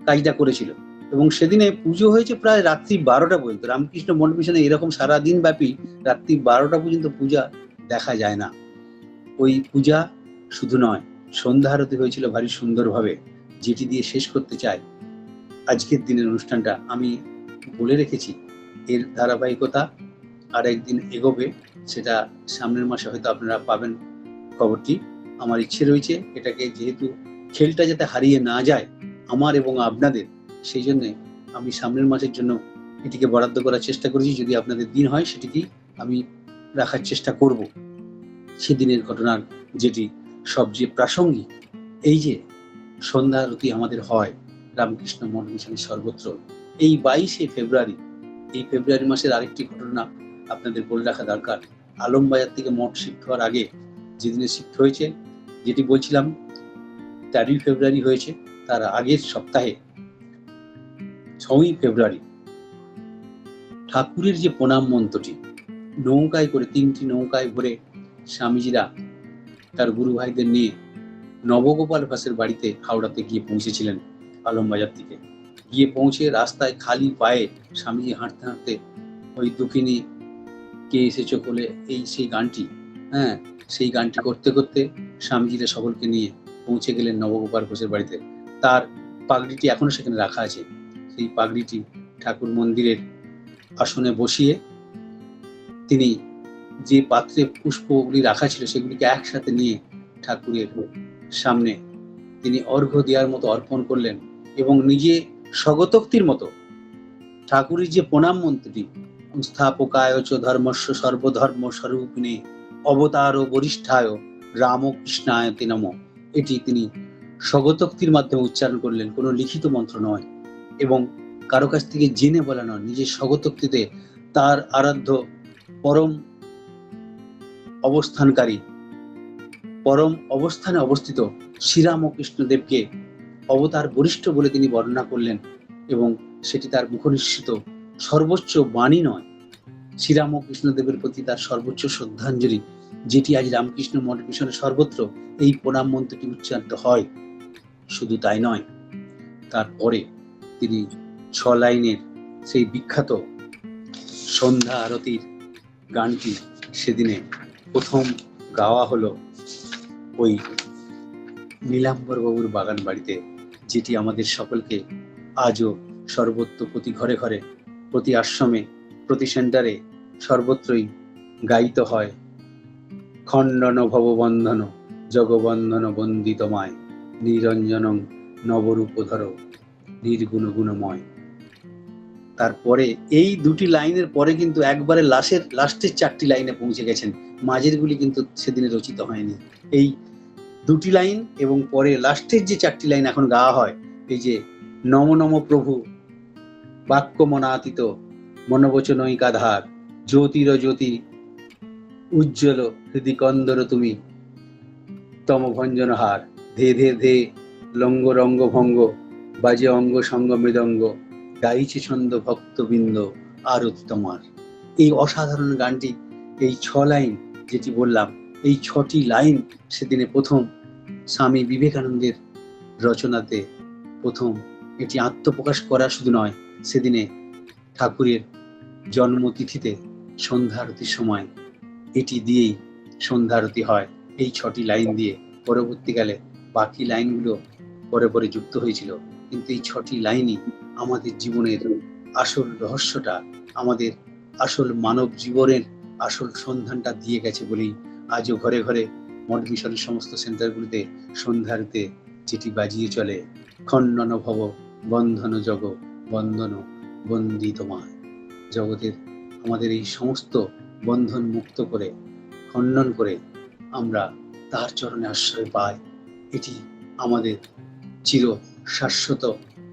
কাজটা করেছিল। এবং সেদিনে পুজো হয়েছে প্রায় রাত্রি 12টা পর্যন্ত। রামকৃষ্ণ মঠ মিশনে এরকম সারাদিন ব্যাপী রাত্রি 12টা পর্যন্ত পূজা দেখা যায় না। ওই পূজা শুধু নয়, সন্ধ্যা আরতি হয়েছিল ভারী সুন্দরভাবে, যেটি দিয়ে শেষ করতে চাই আজকের দিনের অনুষ্ঠানটা। আমি বলে রেখেছি এর ধারাবাহিকতা আর একদিন এগোবে, সেটা সামনের মাসে হয়তো আপনারা পাবেন খবরটি। আমার ইচ্ছে রয়েছে এটাকে, যেহেতু খেলটা যাতে হারিয়ে না যায় আমার এবং আপনাদের, সেই জন্য আমি সামনের মাসের জন্য এটিকে বরাদ্দ করার চেষ্টা করেছি। যদি আপনাদের দিন হয় সেটিকেই আমি রাখার চেষ্টা করব। সেদিনের ঘটনার যেটি সবচেয়ে প্রাসঙ্গিক, এই যে সন্ধ্যা আরতি আমাদের হয় রামকৃষ্ণ মঠ মিশনের সর্বত্র এই 22শে ফেব্রুয়ারি। এই ফেব্রুয়ারি মাসের আরেকটি ঘটনা আপনাদের বলে রাখা দরকার। আলমবাজার থেকে মঠ শিফট হওয়ার আগে যেদিনে শিফট হয়েছে, যেটি বলছিলাম 13ই ফেব্রুয়ারি হয়েছে, তার আগের সপ্তাহে 6ই ফেব্রুয়ারি ঠাকুরের যে প্রণাম মন্ত্রটি নৌকায় করে, 3টি নৌকায় ভরে স্বামীজিরা তার গুরু ভাইদের নিয়ে নবগোপাল ঘোষের বাড়িতে হাওড়াতে গিয়ে পৌঁছেছিলেন। আলমবাজার থেকে গিয়ে পৌঁছে রাস্তায় খালি পায়ে স্বামীজি হাঁটতে হাঁটতে ওই দুঃখিনী কে এসেছো বলে সেই গানটি, সেই গানটি করতে করতে স্বামীজিরা সকলকে নিয়ে পৌঁছে গেলেন নবগোপাল ঘোষের বাড়িতে। তার পাগড়িটি এখনো সেখানে রাখা আছে। সেই পাগড়িটি ঠাকুর মন্দিরের আসনে বসিয়ে তিনি যে পাত্রে পুষ্পগুলি রাখা ছিল সেগুলিকে একসাথে নিয়ে ঠাকুরের সামনে তিনি অর্ঘ্য দেওয়ার মতো অর্পণ করলেন এবং নিজে স্বগতোক্তির মতো ঠাকুরের যে প্রণাম মন্ত্রটি, স্থাপকায় চ ধর্মস্য সর্বধর্ম স্বরূপিণে অবতার বরিষ্ঠায় রামকৃষ্ণায় তে নমঃ, এটি তিনি স্বগতোক্তির মাধ্যমে উচ্চারণ করলেন। কোনো লিখিত মন্ত্র নয় এবং কারো কাছ থেকে জেনে বলা নয়, নিজের স্বগতোক্তিতে তার আরাধ্য পরম অবস্থানকারী, পরম অবস্থানে অবস্থিত শ্রীরামকৃষ্ণ দেবকে অবতার বরিষ্ঠ বলে তিনি বর্ণনা করলেন। এবং সেটি তার মুখনিঃসৃত সর্বোচ্চ বাণী নয়, শ্রীরামকৃষ্ণ দেবের প্রতি তার সর্বোচ্চ শ্রদ্ধাঞ্জলি, যেটি আজ রামকৃষ্ণ মঠ মিশনের সর্বত্র এই প্রণাম মন্ত্রটি উচ্চারিত হয়। শুধু তাই নয়, তারপরে তিনি 6 লাইনের সেই বিখ্যাত সন্ধ্যা আরতির গানটি সেদিনে প্রথম গাওয়া হলো ওই নীলাম্বর বাবুর বাগান বাড়িতে, যেটি আমাদের সকলকে আজও সর্বত্র, প্রতি ঘরে ঘরে, প্রতি আশ্রমে, প্রতি সেন্টারে, সর্বত্রই গাইত হয়। খণ্ডন ভববন্ধন জগবন্ধন বন্দিতমায় নিরঞ্জনং নবরূপধর নির্গুণ গুণময়। তারপরে এই দুটি লাইনের পরে কিন্তু একবারে লাস্টের 4টি লাইনে পৌঁছে গেছেন, মাঝের গুলি কিন্তু সেদিনে রচিত হয়নি। এই দুটি লাইন এবং পরে লাস্টের যে 4টি লাইন এখন গাওয়া হয়, এই যে নম নম প্রভু বাক্য মনাতীত মনোবচনৈকাধার জ্যোতির জ্যোতি উজ্জ্বল হৃদিকন্দর তুমি তমভঞ্জনহার ধে ধে ধে লঙ্গ রঙ্গ ভঙ্গ বাজে অঙ্গ সঙ্গ মৃদঙ্গ গাইছে ছন্দ ভক্তবৃন্দ আরতি তোমার। এই অসাধারণ গানটি, এই 6 লাইন যেটি বললাম, এই 6টি লাইন সেদিনে প্রথম স্বামী বিবেকানন্দের রচনাতে প্রথম এটি আত্মপ্রকাশ করা শুধু নয়, সেদিনে ঠাকুরের জন্মতিথিতে সন্ধ্যা আরতির সময় এটি দিয়েই সন্ধ্যা আরতি হয়, এই 6টি লাইন দিয়ে। পরবর্তীকালে বাকি লাইনগুলো পরে পরে যুক্ত হয়েছিল, কিন্তু এই 6টি লাইনই আমাদের জীবনের আসল রহস্যটা, আমাদের আসল মানব জীবনের আসল সন্ধানটা দিয়ে গেছে বলেই আজও ঘরে ঘরে মঠ মিশনের সমস্ত সেন্টারগুলিতে সন্ধ্যারতে যেটি বাজিয়ে চলে, খণ্ডন ভব বন্ধন জগ বন্ধন বন্দি তোমায়। জগতের আমাদের এই সমস্ত বন্ধন মুক্ত করে, খণ্ডন করে আমরা তার চরণে আশ্রয় পাই। এটি আমাদের চির শাশ্বত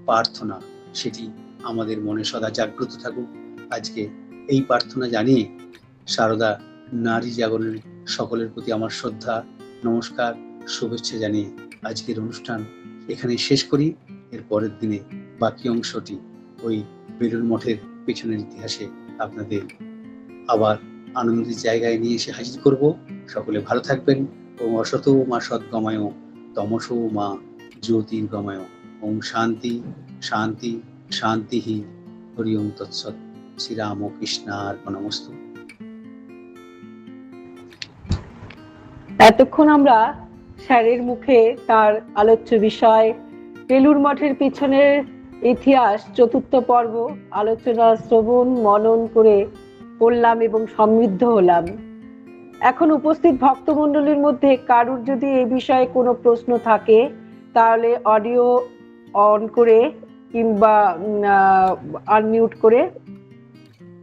প্রার্থনা, সেটি আমাদের মনে সদা জাগ্রত থাকুক। আজকে এই প্রার্থনা জানিয়ে সারদা নারী জাগরণের সকলের প্রতি আমার শ্রদ্ধা, নমস্কার, শুভেচ্ছা জানিয়ে আজকের অনুষ্ঠান এখানেই শেষ করি। এর পরের দিনে বাকি অংশটি ওই বেলুড় মঠের পেছনের ইতিহাসে আপনাদের আবার আনন্দের জায়গায় নিয়ে এসে হাজির করব। সকলে ভালো থাকবেন। ওম অসতো মা সদ্গময়, তমসো মা জ্যোতির্গময়। ওম শান্তি শান্তি শান্তিহি। হরি ওম তৎসৎ। শ্রীরামকৃষ্ণার্পণমস্তু। এতক্ষণ আমরা স্যারের মুখে তার আলোচ্য বিষয় বেলুড় মঠের পিছনের ইতিহাস চতুর্থ পর্ব আলোচনা শ্রবণ মনন করে পড়লাম এবং সমৃদ্ধ হলাম। এখন উপস্থিত ভক্তমণ্ডলীর মধ্যে কারুর যদি এই বিষয়ে কোনো প্রশ্ন থাকে তাহলে অডিও অন করে কিংবা আনমিউট করে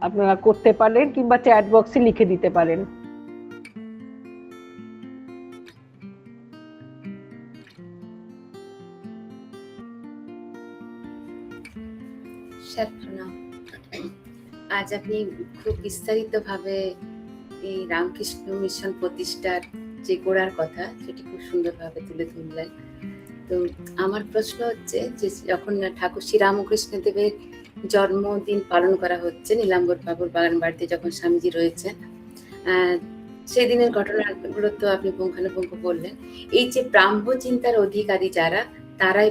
আপনারা করতে পারেন, কিংবা চ্যাট বক্সে লিখে দিতে পারেন। স্যার প্রণাম। আজ আপনি খুব বিস্তারিতভাবে এই রামকৃষ্ণ মিশন প্রতিষ্ঠার যে গোড়ার কথা সেটি খুব সুন্দরভাবে তুলে ধরলেন। তো আমার প্রশ্ন হচ্ছে যে যখন ঠাকুর শ্রীরামকৃষ্ণ দেবের জন্মদিন পালন করা হচ্ছে নীলাম্বর বাবুর বাগান বাড়িতে যখন স্বামীজি রয়েছেন, সেই দিনের ঘটনাগুলো তো আপনি পুঙ্খানুপুঙ্খ বললেন। এই যে ব্রাহ্ম চিন্তার অধিকারী যারা, তারাই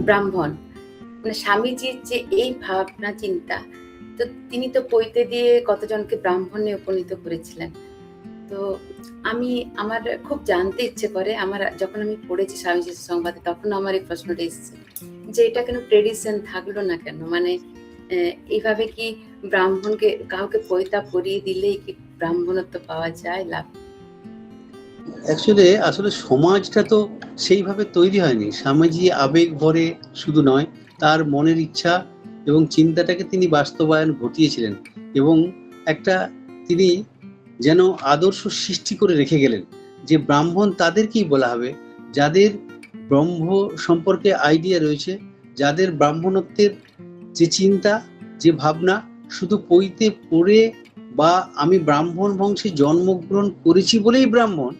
ব্রাহ্মণ, মানে স্বামীজির যে এই ভাবনা চিন্তা, তো তিনি তো পৈতে দিয়ে কতজনকে ব্রাহ্মণে উপনীত করেছিলেন। তো আমার খুব জানতে ইচ্ছে করে, যখন আমি পড়েছি স্বামীজির সংবাদে, তখন আমার এই প্রশ্নটা এসেছে যে এটা কেন ট্রেডিশন থাকলো না কেন, মানে এইভাবে কি ব্রাহ্মণকে কাউকে পৈতা পরিয়ে দিলেই কি ব্রাহ্মণত্ব পাওয়া যায় লাভ? আসলে সমাজটা তো সেইভাবে তৈরি হয়নি। স্বামীজি আবেগ ভরে শুধু নয়, তার মনের ইচ্ছা এবং চিন্তাটাকে তিনি বাস্তবায়ন ঘটিয়েছিলেন এবং একটা তিনি যেন আদর্শ সৃষ্টি করে রেখে গেলেন যে ব্রাহ্মণ তাদেরকেই বলা হবে যাদের ব্রহ্ম সম্পর্কে আইডিয়া রয়েছে, যাদের ব্রাহ্মণত্বের যে চিন্তা, যে ভাবনা, শুধু পৈতে পড়ে বা আমি ব্রাহ্মণ বংশে জন্মগ্রহণ করেছি বলেই ব্রাহ্মণ,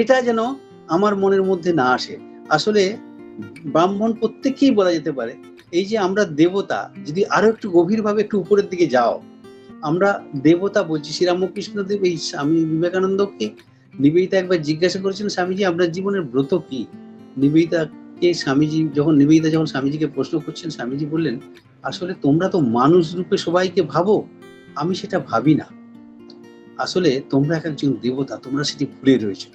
এটা যেন আমার মনের মধ্যে না আসে। আসলে ব্রাহ্মণ প্রত্যেককেই বলা যেতে পারে। এই যে আমরা দেবতা, যদি আরো একটু গভীরভাবে একটু উপরের দিকে যাও, আমরা দেবতা বলছি। শ্রীরামকৃষ্ণ দেব এই স্বামী বিবেকানন্দকে নিবেদিতা একবার জিজ্ঞাসা করেছিলেন, স্বামীজি আপনার জীবনের ব্রত কি? নিবেদিতা যখন স্বামীজিকে প্রশ্ন করছেন, স্বামীজি বললেন, আসলে তোমরা তো মানুষ রূপে সবাইকে ভাবো, আমি সেটা ভাবি না। আসলে তোমরা একজন দেবতা, তোমরা সেটি ভুলে রয়েছে,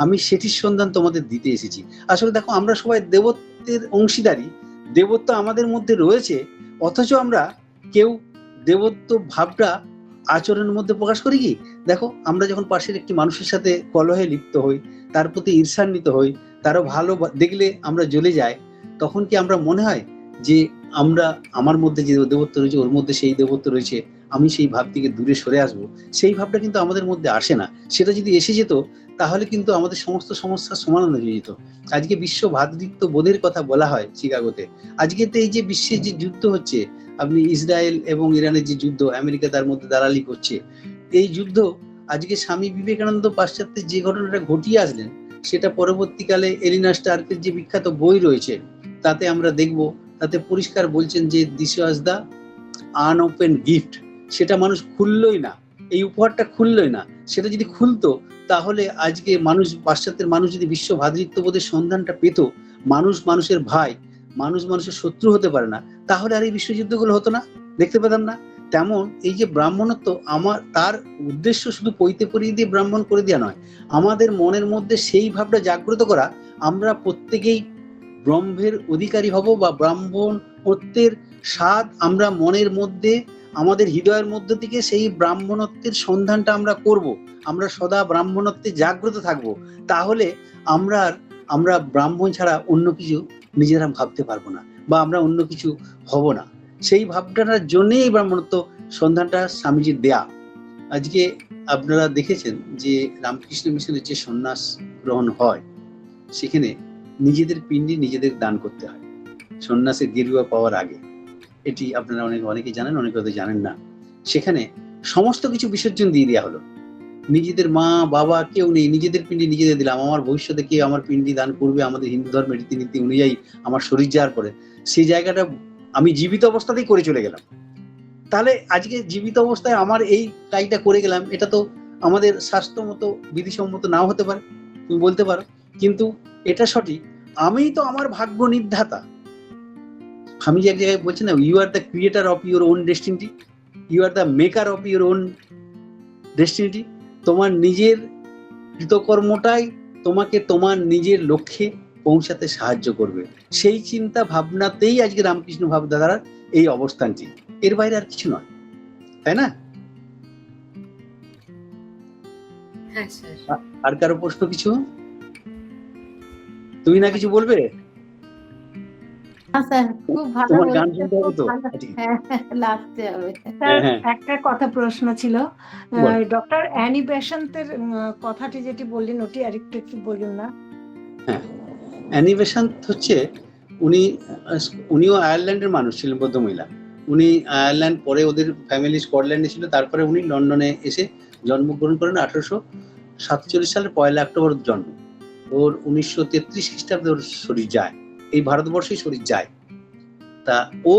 আমি সেটির সন্ধান তোমাদের দিতে এসেছি। আসলে দেখো, আমরা সবাই দেবত্বের অংশীদারি, দেবত্ব আমাদের মধ্যে রয়েছে, অথচ আমরা কেউ দেবত্ব ভাবটা আচরণের মধ্যে প্রকাশ করি কি? দেখো, আমরা যখন পাশের একটি মানুষের সাথে কলহে লিপ্ত হই, তার প্রতি ঈর্ষান্বিত হই, তারও ভালো দেখলে আমরা জ্বলে যাই, তখন কি আমরা মনে হয় যে আমার মধ্যে যে দেবত্ব রয়েছে ওর মধ্যে সেই দেবত্ব রয়েছে, আমি সেই ভাব থেকে দূরে সরে আসবো? সেই ভাবটা কিন্তু আমাদের মধ্যে আসে না। সেটা যদি এসে যেত তাহলে কিন্তু আমাদের সমস্ত সমস্যার সমাধান হয়ে যেত। আজকে বিশ্ব ভ্রাতৃত্ব বোধের কথা বলা হয় চিকাগোতে। আজকে তো এই যে বিশ্বের যে যুদ্ধ হচ্ছে, আপনি ইসরায়েল এবং ইরানের যে যুদ্ধ, আমেরিকা তার মধ্যে দালালি করছে, এই যুদ্ধ আজকে স্বামী বিবেকানন্দ পাশ্চাত্যে যে ঘটনাটা ঘটিয়ে আসলেন, সেটা পরবর্তীকালে এলিনা স্টার্কের যে বিখ্যাত বই রয়েছে তাতে আমরা দেখব, তাতে পরিষ্কার বলছেন যে দিস ওয়াজ দ্য আনওপেন গিফট। সেটা মানুষ খুললই না, এই উপহারটা খুললই না। সেটা যদি খুলতো তাহলে আজকে পাশ্চাত্যের মানুষ যদি বিশ্ব ভ্রাতৃত্ববোধের সন্ধানটা পেত, মানুষ মানুষের ভাই, মানুষ মানুষের শত্রু হতে পারে না, তাহলে আর এই বিশ্বযুদ্ধগুলো হতো না, দেখতে পেতাম না। তেমন এই যে ব্রাহ্মণত্ব, তার উদ্দেশ্য শুধু পৈতে পরিয়ে দিয়ে ব্রাহ্মণ করে দেওয়া নয়, আমাদের মনের মধ্যে সেই ভাবটা জাগ্রত করা, আমরা প্রত্যেকেই ব্রহ্মের অধিকারী হব বা ব্রাহ্মণ ব্রাহ্মণত্বের স্বাদ আমরা মনের মধ্যে, আমাদের হৃদয়ের মধ্য থেকে সেই ব্রাহ্মণত্বের সন্ধানটা আমরা করব, আমরা সদা ব্রাহ্মণত্বে জাগ্রত থাকব, তাহলে আমরা ব্রাহ্মণ ছাড়া অন্য কিছু নিজেরা ভাবতে পারবো না, বা আমরা অন্য কিছু হব না। সেই ভাবনাটার জন্যই এই ব্রাহ্মণত্ব সন্ধানটা স্বামীজির দেয়া। আজকে আপনারা দেখেছেন যে রামকৃষ্ণ মিশনের যে সন্ন্যাস গ্রহণ হয়, সেখানে নিজেদের পিণ্ডি নিজেদের দান করতে হয় সন্ন্যাসের গেরুয়া পাওয়ার আগে। এটি আপনারা অনেকে জানেন, অনেকে হয়তো জানেন না। সেখানে সমস্ত কিছু বিসর্জন দিয়ে দেওয়া হলো, নিজেদের মা বাবা কেউ নেই, নিজেদের পিণ্ডি নিজেদের দিলাম। আমার ভবিষ্যতে কে আমার পিণ্ডি দান করবে, আমাদের হিন্দু ধর্মের রীতিনীতি অনুযায়ী আমার শরীর যাওয়ার পরে সেই জায়গাটা আমি জীবিত অবস্থাতেই করে চলে গেলাম। তাহলে আজকে জীবিত অবস্থায় আমার এই কাজটা করে গেলাম, এটা তো আমাদের স্বাস্থ্যমতো বিধিসম্মত নাও হতে পারে, তুমি বলতে পারো, কিন্তু এটা সঠিক। আমি তো আমার ভাগ্য নির্ধাতা। আমি যে এক জায়গায় বলছি না, you are the creator of your own destiny, you are the maker of your own destiny. তোমার নিজের কৃতকর্মটাই তোমাকে তোমার নিজের লক্ষ্যে পৌঁছাতে সাহায্য করবে। সেই চিন্তা ভাবনাতেই আজকে রামকৃষ্ণ ভাবধারার এই অবস্থানটি, এর বাইরে আর কিছু নয়, তাই না? হ্যাঁ স্যার। আর কারো প্রশ্ন কিছু? তুমি না কিছু বলবে? স্যার খুব ভালো তোমার গান বলেছেন, শুনতে হবে খুব তো। ভালো। হ্যাঁ, লাগতে হবে। স্যার হ্যাঁ। একটা কথা প্রশ্ন ছিল, বল। ডক্টর অ্যানি বেসান্তের কথাটি যেটি বললেন ওটি একটু বলুন না। হ্যাঁ, অ্যানি বেসান্ত হচ্ছে উনিও আয়ারল্যান্ডের মানুষ ছিলেন, বৌদ্ধ মহিলা। উনি আয়ারল্যান্ড, পরে ওদের ফ্যামিলি স্কটল্যান্ডে ছিল, তারপরে উনি লন্ডনে এসে জন্মগ্রহণ করেন 1847 সালের 1 অক্টোবর জন্ম। ওর 1933 খ্রিস্টাব্দে ওর শরীর যায়, এই ভারতবর্ষেই শরীর যায়। তা ও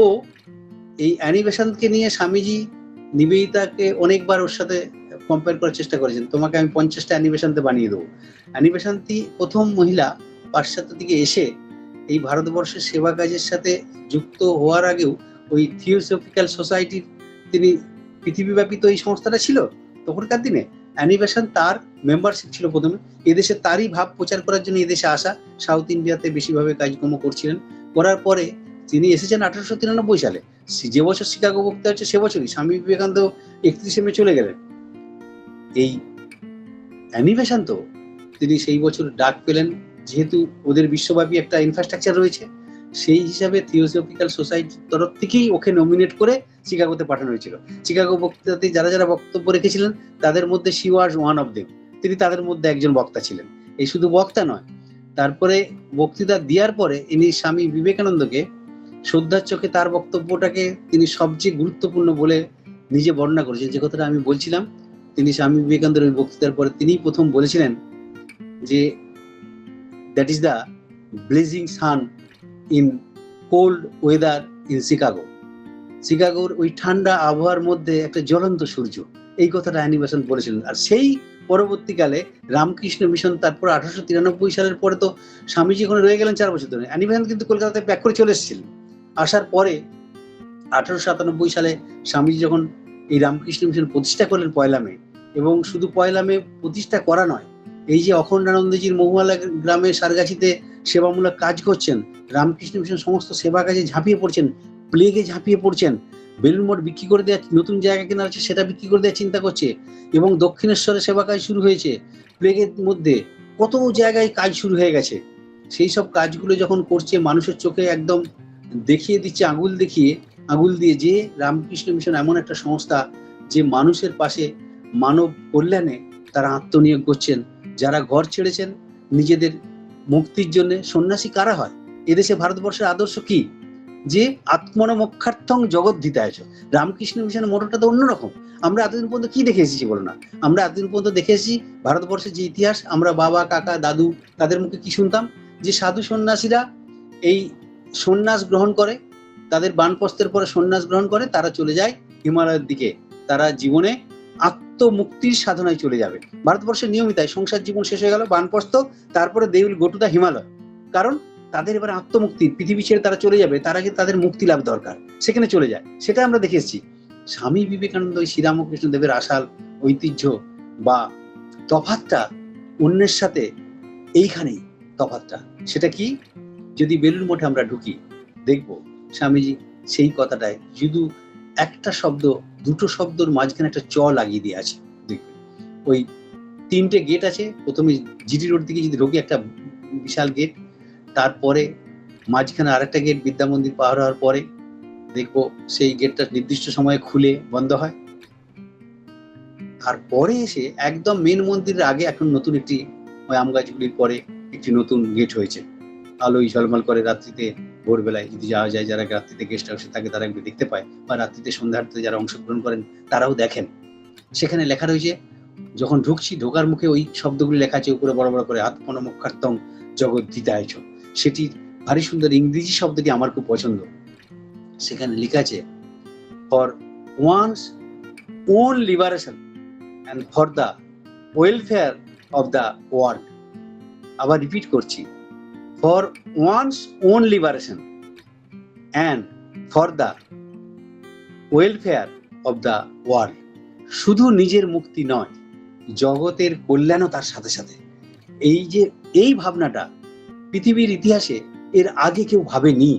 এই অ্যানি বেসান্তকে নিয়ে স্বামীজি নিবেদিতাকে অনেকবার ওর সাথে কম্পেয়ার করার চেষ্টা করেছেন, তোমাকে আমি 50টা অ্যানি বেসান্তে বানিয়ে দেবো। অ্যানি বেসান্তি প্রথম মহিলা পাশ্চাত্য থেকে এসে এই ভারতবর্ষের সেবা কাজের সাথে যুক্ত হওয়ার আগেও ওই থিওসফিক্যাল সোসাইটির তিনি পৃথিবীব্যাপী তো এই সংস্থাটা ছিল তখনকার দিনে। অ্যানি বেসান্ত তার মেম্বারশিপ ছিল প্রথমে, এদেশে তারই ভাব প্রচার করার জন্য এদেশে আসা, সাউথ ইন্ডিয়াতে বেশিভাবে কাজকর্ম করছিলেন। করার পরে তিনি এসেছেন 1893 সালে। যে বছর শিকাগো বক্তৃতা হচ্ছে সে বছরই স্বামী বিবেকানন্দ 31 মে চলে গেলেন। এই অ্যানি বেসান্ত তিনি সেই বছর ডাক পেলেন, যেহেতু ওদের বিশ্বব্যাপী একটা ইনফ্রাস্ট্রাকচার রয়েছে, সেই হিসাবে থিওসফিক্যাল সোসাইটির তরফ থেকেই ওকে নমিনেট করে শিকাগোতে পাঠানো হয়েছিল। শিকাগো বক্তৃতাতে যারা যারা বক্তব্য রেখেছিলেন তাদের মধ্যে she was one of them, তিনি তাদের মধ্যে একজন বক্তা ছিলেন। এই শুধু বক্তা নয়, তারপরে বক্তৃতা দেওয়ার পরে ইনি স্বামী বিবেকানন্দকে শ্রদ্ধার চোখে তার বক্তব্যটাকে তিনি সবচেয়ে গুরুত্বপূর্ণ বলে নিজে বর্ণনা করেছেন। যে কথাটা আমি বলছিলাম, তিনি স্বামী বিবেকানন্দের ওই বক্তৃতার পরে তিনি প্রথম বলেছিলেন যে that is the blazing sun in cold weather in Chicago. শিকাগোর ওই ঠান্ডা আবহাওয়ার মধ্যে একটা জ্বলন্ত সূর্য, এই কথাটা অ্যানি বেসান্ত বলেছিলেন। আর সেই পরবর্তীকালে রামকৃষ্ণ মিশন, তারপর 1893 সালের পরে তো স্বামীজি ওখানে রয়ে গেলেন 4 বছর ধরে। অ্যানি বেসান্ত কিন্তু কলকাতাতে ব্যাক করে চলে এসেছিলেন। আসার পরে 1897 সালে স্বামীজি যখন এই রামকৃষ্ণ মিশন প্রতিষ্ঠা করলেন 1 মে, এবং শুধু 1 মে প্রতিষ্ঠা করা নয়, এই যে অখণ্ডানন্দজির মহুয়ালা গ্রামে সারগাছিতে সেবামূলক কাজ করছেন, রামকৃষ্ণ মিশন সমস্ত সেবা কাজে ঝাঁপিয়ে পড়ছেন, প্লেগে ঝাঁপিয়ে পড়ছেন, বেলুন মঠ বিক্রি করে দেওয়া, নতুন জায়গা কেনা হচ্ছে সেটা বিক্রি করে দেওয়ার চিন্তা করছে, এবং দক্ষিণেশ্বরে সেবা কাজ শুরু হয়েছে। প্লেগের মধ্যে কত জায়গায় কাজ শুরু হয়ে গেছে। সেই সব কাজগুলো যখন করছে, মানুষের চোখে একদম দেখিয়ে দিচ্ছে আঙুল দিয়ে যে রামকৃষ্ণ মিশন এমন একটা সংস্থা যে মানুষের পাশে, মানব কল্যাণে তারা আত্মনিয়োগ করছেন। যারা ঘর ছেড়েছেন নিজেদের মুক্তির জন্য, সন্ন্যাসী কারা হয় এদেশে? ভারতবর্ষের আদর্শ কি? যে আত্মন মোক্ষার্থং জগদ্ধিতায়। রামকৃষ্ণ মিশনের মোটরটা তো অন্যরকম। আমরা এতদিন পর্যন্ত কি দেখে এসেছি বলো না? আমরা এতদিন পর্যন্ত দেখে এসেছি ভারতবর্ষের যে ইতিহাস, আমরা বাবা, কাকা, দাদু তাদের মুখে কি শুনতাম? যে সাধু সন্ন্যাসীরা এই সন্ন্যাস গ্রহণ করে, তাদের বানপ্রস্থের পরে সন্ন্যাস গ্রহণ করে, তারা চলে যায় হিমালয়ের দিকে, তারা জীবনে আত্মমুক্তির সাধনায় চলে যাবে। ভারতবর্ষের নিয়মিত সংসার জীবন শেষ হয়ে গেল, বানপ্রস্থ, তারপরে they will go to the Himalaya. কারণ তাদের এবার আত্মমুক্তি, পৃথিবী ছেড়ে তারা চলে যাবে, তার আগে তাদের মুক্তি লাভ দরকার, সেখানে চলে যায়। সেটা আমরা দেখে এসেছি। স্বামী বিবেকানন্দ ওই শ্রীরামকৃষ্ণ দেবের আশাল ঐতিহ্য বা তফাৎটা অন্যের সাথে এইখানেই তফাৎটা। সেটা কি? যদি বেলুড় মঠে আমরা ঢুকি, দেখবো স্বামীজি সেই কথাটায় শুধু একটা শব্দ, দুটো শব্দর মাঝখানে একটা চ লাগিয়ে দিয়ে আছে। দেখবেন ওই 3টে গেট আছে, প্রথমে জিটি রোড দিকে যদি ঢোকে একটা বিশাল গেট, তারপরে মাঝখানে আরেকটা গেট বিদ্যা মন্দির পার হওয়ার পরে দেখবো সেই গেটটা নির্দিষ্ট সময়ে খুলে বন্ধ হয়। তারপরে এসে একদম মেন মন্দিরের আগে এখন নতুন একটি, ওই আম গাছগুলির পরে একটি নতুন গেট হয়েছে, আলোয় ঝলমল করে রাত্রিতে, ভোরবেলায় যদি যাওয়া যায়, যারা রাত্রিতে গেস্ট হাউসে থাকে তারা একটু দেখতে পায়, বা রাত্রিতে সন্ধ্যার্থে যারা অংশগ্রহণ করেন তারাও দেখেন। সেখানে লেখা রয়েছে, যখন ঢুকছি ঢোকার মুখে ওই শব্দগুলি লেখা আছে উপরে বড় বড় করে, আত্মনমক্ষার্থং জগদ্ধিতায়চ। সেটির ভারী সুন্দর ইংরেজি শব্দটি আমার খুব পছন্দ। সেখানে লেখা আছে, for one's own liberation and for the welfare of the world. আবার রিপিট করছি, for one's own liberation and for the welfare of the world. শুধু নিজের মুক্তি নয়, জগতের কল্যাণও তার সাথে সাথে। এই ভাবনাটা পৃথিবীর ইতিহাসে এর আগে কেউ ভাবেনি,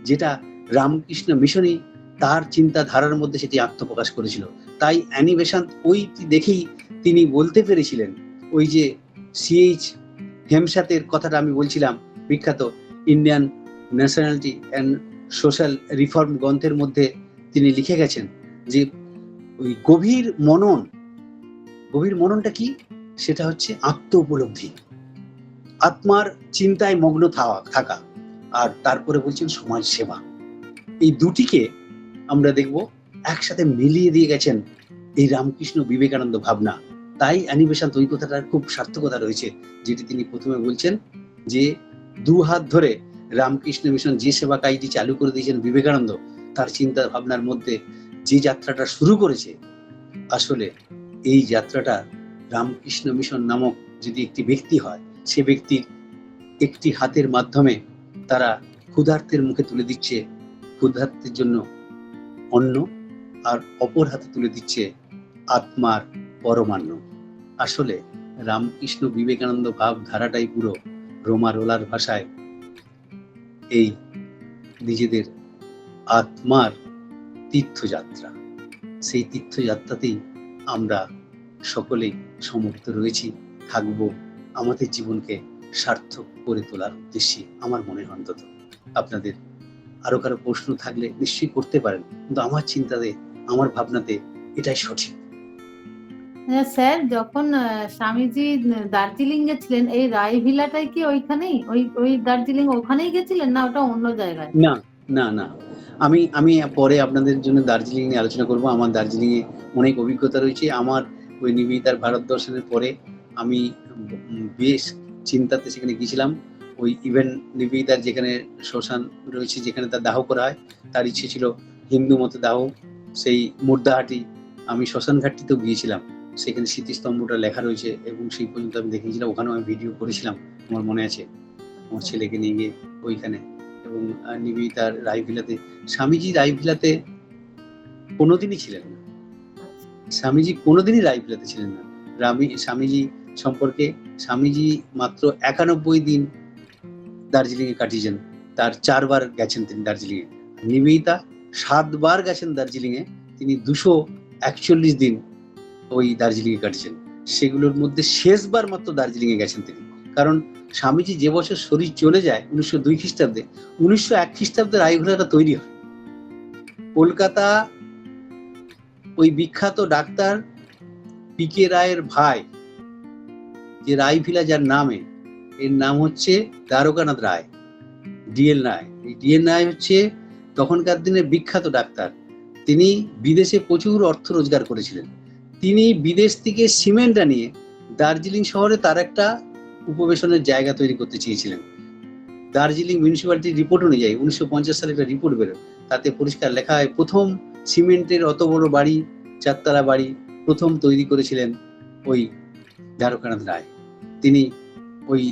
যেটা রামকৃষ্ণ মিশনই তার চিন্তাধারার মধ্যে সেটি আত্মপ্রকাশ করেছিল। তাই অ্যানি বেসান্ত ওই দেখেই তিনি বলতে পেরেছিলেন, ওই যে সিএইচ হেমসাতের কথাটা আমি বলছিলাম, বিখ্যাত Indian nationality and social reform গ্রন্থের মধ্যে তিনি লিখে গেছেন যে ওই গভীর মননটা কি, সেটা হচ্ছে আত্ম উপলব্ধি, আত্মার চিন্তায় মগ্ন থাকা, আর তারপরে বলছেন সমাজ সেবা। এই দুটিকে আমরা দেখব একসাথে মিলিয়ে দিয়ে গেছেন এই রামকৃষ্ণ বিবেকানন্দ ভাবনা। তাই অ্যানি বেসান্ত ওই কথাটার খুব সার্থকতা রয়েছে, যেটি তিনি প্রথমে বলছেন যে 2 হাত ধরে রামকৃষ্ণ মিশন যে সেবা কাজটি চালু করে দিয়েছেন বিবেকানন্দ, তার চিন্তা ভাবনার মধ্যে যে যাত্রাটা শুরু করেছে, আসলে এই যাত্রাটা রামকৃষ্ণ মিশন নামক যদি একটি ব্যক্তি হয়, সে ব্যক্তির একটি হাতের মাধ্যমে তারা ক্ষুধার্তের মুখে তুলে দিচ্ছে ক্ষুধার্তের জন্য অন্ন, আর অপর হাতে তুলে দিচ্ছে আত্মার পরমান্ন। আসলে রামকৃষ্ণ বিবেকানন্দ ভাব ধারাটাই পুরো রোমা রোলার ভাষায় এই নিজেদের আত্মার তীর্থযাত্রা। সেই তীর্থযাত্রাতেই আমরা সকলেই সমবেত রয়েছি, থাকবো আমাদের জীবনকে সার্থক করে তোলার উদ্দেশ্যে। আমার মনে হয় অন্তত আপনাদের আরো কারো প্রশ্ন থাকলে নিশ্চয়ই করতে পারেন, কিন্তু আমার চিন্তাতে, আমার ভাবনাতে এটাই সঠিক। স্যার, যখন স্বামীজি দার্জিলিং গেছিলেন, এই রায় ভিলাটাই কি ওইখানেই, ওই দার্জিলিং ওখানেই গেছিলেন, না ওটা অন্য জায়গায়? না না না, আমি পরে আপনাদের জন্য দার্জিলিং নিয়ে আলোচনা করব। আমার দার্জিলিং এ অনেক অভিজ্ঞতা রয়েছে। আমার ওই নিবেদিতার ভারত দর্শনের পরে আমি বেশ চিন্তাতে সেখানে গিয়েছিলাম। ওই ইভেন নিবেদিতার যেখানে শ্মশান রয়েছে, যেখানে তার দাহ করা হয়, তার ইচ্ছে ছিল হিন্দু মতে দাহ। সেই মুর্দাহাটি, আমি শ্মশান ঘাটটিতেও গিয়েছিলাম, সেখানে স্মৃতিস্তম্ভটা লেখা রয়েছে এবং সেই পর্যন্ত আমি দেখেছিলাম। ওখানেও আমি ভিডিও করেছিলাম, আমার মনে আছে, আমার ছেলেকে নিয়ে গিয়ে ওইখানে। এবং নিবেদিতার রায়ভিলাতে, স্বামীজি রায়ভিলাতে কোনোদিনই ছিলেন না। স্বামীজি কোনোদিনই রায়ভিলাতে ছিলেন না। স্বামীজি সম্পর্কে, স্বামীজি মাত্র 91 দিন দার্জিলিং এ কাটিয়েছেন, তার 4 বার গেছেন তিনি দার্জিলিং এ। নিবেদিতা 7 বার গেছেন দার্জিলিং এ, তিনি 241 দিন ওই দার্জিলিং এ কাটিয়েছেন। সেগুলোর মধ্যে শেষবার মাত্র দার্জিলিং এ গেছেন তিনি, কারণ স্বামীজি যে বছর শরীর চলে যায় 1902 খ্রিস্টাব্দে, 1901 খ্রিস্টাব্দে রায়ভিলাটা তৈরি হয়। কলকাতা ওই বিখ্যাত ডাক্তার পি.কে. রায়ের ভাই, যে রায়ভিলা যার নামে, এর নাম হচ্ছে দ্বারকানাথ রায়, ডিএল রায়। এই ডিএল রায় হচ্ছে তখনকার দিনের বিখ্যাত ডাক্তার। তিনি বিদেশে প্রচুর অর্থ রোজগার করেছিলেন। তিনি বিদেশ থেকে সিমেন্ট আনিয়ে দার্জিলিং শহরে তার একটা উপবেশনের জায়গা তৈরি করতে চেয়েছিলেন। দার্জিলিং মিউনিসিপ্যালিটির রিপোর্ট অনুযায়ী 1950 সালে একটা রিপোর্ট বেরোয়, তাতে পরিষ্কার লেখা হয় প্রথম সিমেন্টের অত বড় বাড়ি, 4 তলা বাড়ি প্রথম তৈরি করেছিলেন ওই দ্বারকানাথ রায়। তিনি ওই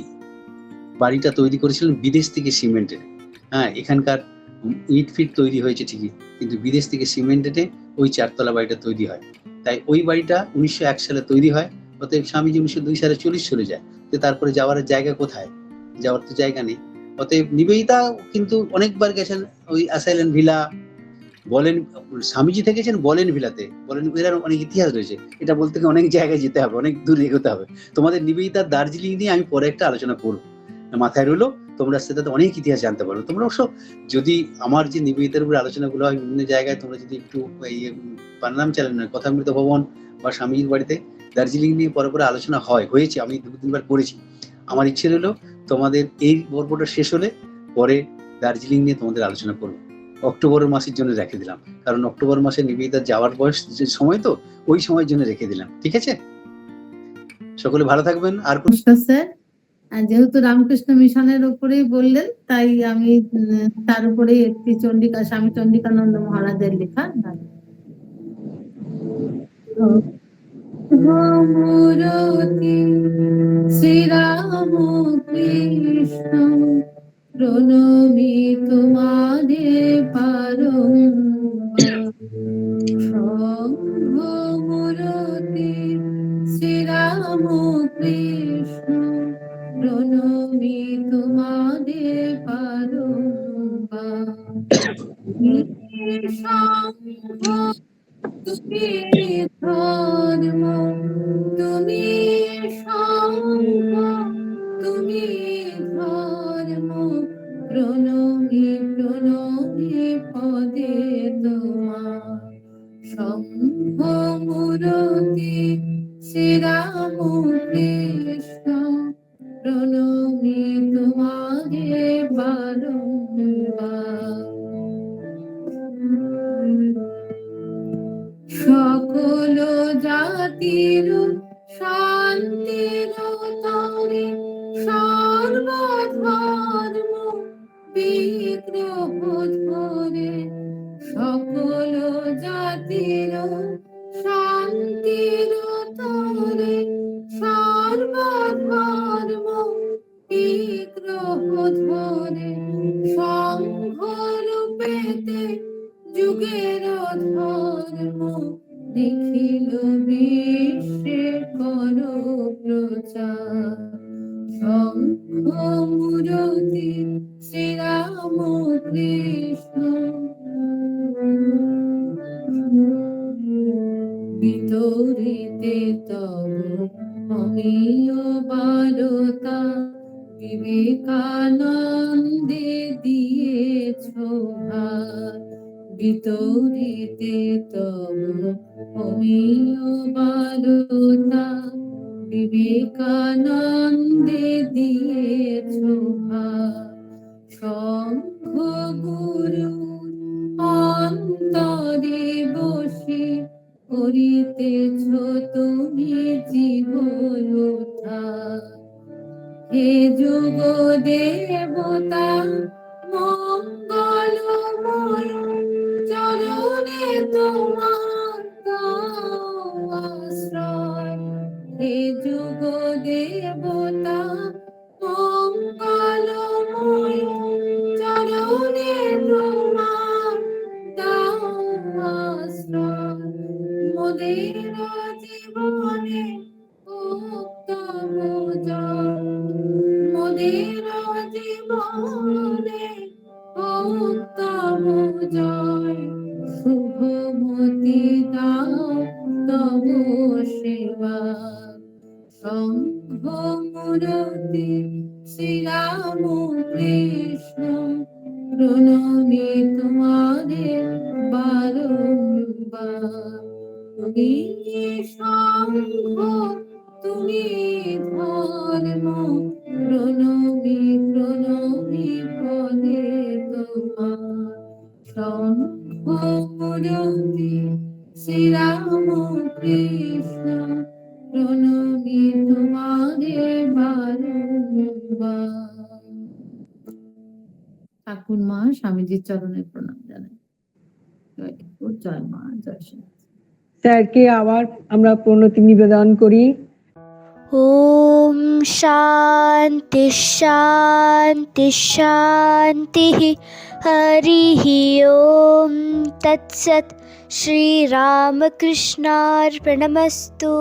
বাড়িটা তৈরি করেছিলেন বিদেশ থেকে সিমেন্টের। হ্যাঁ, এখানকার ইট ফিট তৈরি হয়েছে ঠিকই, কিন্তু বিদেশ থেকে সিমেন্ট এনে ওই 4 তলা বাড়িটা তৈরি হয়। তাই ওই বাড়িটা 1901 সালে তৈরি হয়। অতএব স্বামীজি 1902 সালে 40 চলে যায়। তো তারপরে যাওয়ার জায়গা কোথায়? যাওয়ার তো জায়গা নেই। অতএব নিবেদিতা কিন্তু অনেকবার গেছেন ওই অ্যাসাইলেন্ট ভিলা, বলেন স্বামীজি থেকেছেন বলেন ভিলাতে, বলেন এর অনেক ইতিহাস রয়েছে। এটা বলতে গেলে অনেক জায়গায় যেতে হবে, অনেক দূর এগোতে হবে। তোমাদের নিবেদিতার দার্জিলিং নিয়ে আমি পরে একটা আলোচনা করবো, মাথায় রইলো। তোমরা সেটাতে অনেক ইতিহাস জানতে পারবে। তোমরা অবশ্য যদি আমার যে নিবেদিতার উপরে আলোচনাগুলো হয় বিভিন্ন জায়গায়, তোমরা যদি একটু এই পান্নাম চ্যানেল নয়, কথামৃত ভবন বা স্বামীজির বাড়িতে দার্জিলিং নিয়ে পরে পরে আলোচনা হয়েছে, আমি 2-3 বার করেছি। আমার ইচ্ছে রইলো তোমাদের এই পর্বটা শেষ হলে পরে দার্জিলিং নিয়ে তোমাদের আলোচনা করবো। অক্টোবরের মাসের জন্য রেখে দিলাম, কারণ অক্টোবর মাসে নিবেদিতার যাওয়ার বয়স যে সময়, তো ওই সময়ের জন্য রেখে দিলাম। ঠিক আছে, সকলে ভালো থাকবেন। আর নমস্কার স্যার। যেহেতু রামকৃষ্ণ মিশনের উপরেই বললেন, তাই আমি তার উপরেই একটি চন্ডিকা, স্বামী চন্ডিকানন্দ মহারাজের লেখা গান। মূরতি শ্রীরাম কৃষ্ণ প্রণমি তোমারে মূরতি শ্রীরাম কৃষ্ণ প্রণমি তোমারে তুমি ধর্ম, তুমি শঙ্খ, তুমি ধর্ম, প্রণমি প্রণমি পদে তোমার। শঙ্খ মূরতি শ্রীরাম কৃষ্ণ প্রণমি তোমারে বারংবার। সকল জাতির শান্তির তরে সর্বধর্ম বিগ্রহ ধরে। সকল জাতির শান্তির তরে সর্বধর্ম বিগ্রহ ধরে। সংঘ রূপেতে যুগের ধর্ম দেখিল বিশ্বে করো প্রচার। শঙ্খ মূরতি শ্রীরাম কৃষ্ণ বিতরিতে তব অমীয় বারতা। বিবেকানন্দে দিয়েছ ভার। বিতরিতে তব অমীয় বারতা। বিবেকানন্দে দিয়েছ ভার। শঙ্খ গুরুর অন্তরে বসে করিতেছ তুমি জীবন উদ্ধার। হে যুগ দেবতা মঙ্গলময়, চরণে তোমার দাও আশ্রয়। হে যুগ দেবতা মঙ্গলময়, চরণে তোমার দাও আশ্রয়। মোদের জীবনে উত্তম জয়, মোদের জীবনে উত্তম জয়। শুভমতি দাও তব সেবা। শঙ্খ মূরতি শ্রীরাম কৃষ্ণ প্রণমি তোমারে বারংবার। তুমি শঙ্খ, তুমি ধর্ম, প্রণমি প্রণমি পদে তোমার। শঙ্খ মূরতি শ্রীরাম কৃষ্ণ প্রণমি তোমারে বারংবার। ঠাকুর মা স্বামীজির চরণে প্রণাম জানাই। জয় মা, জয় শ্রী। স্যারকে আবার আমরা প্রণতি নিবেদন করি। ওম শান্তি শান্তি শান্তি। হরিঃ ওম তৎসৎ। শ্রী রামকৃষ্ণার্পণমস্তু।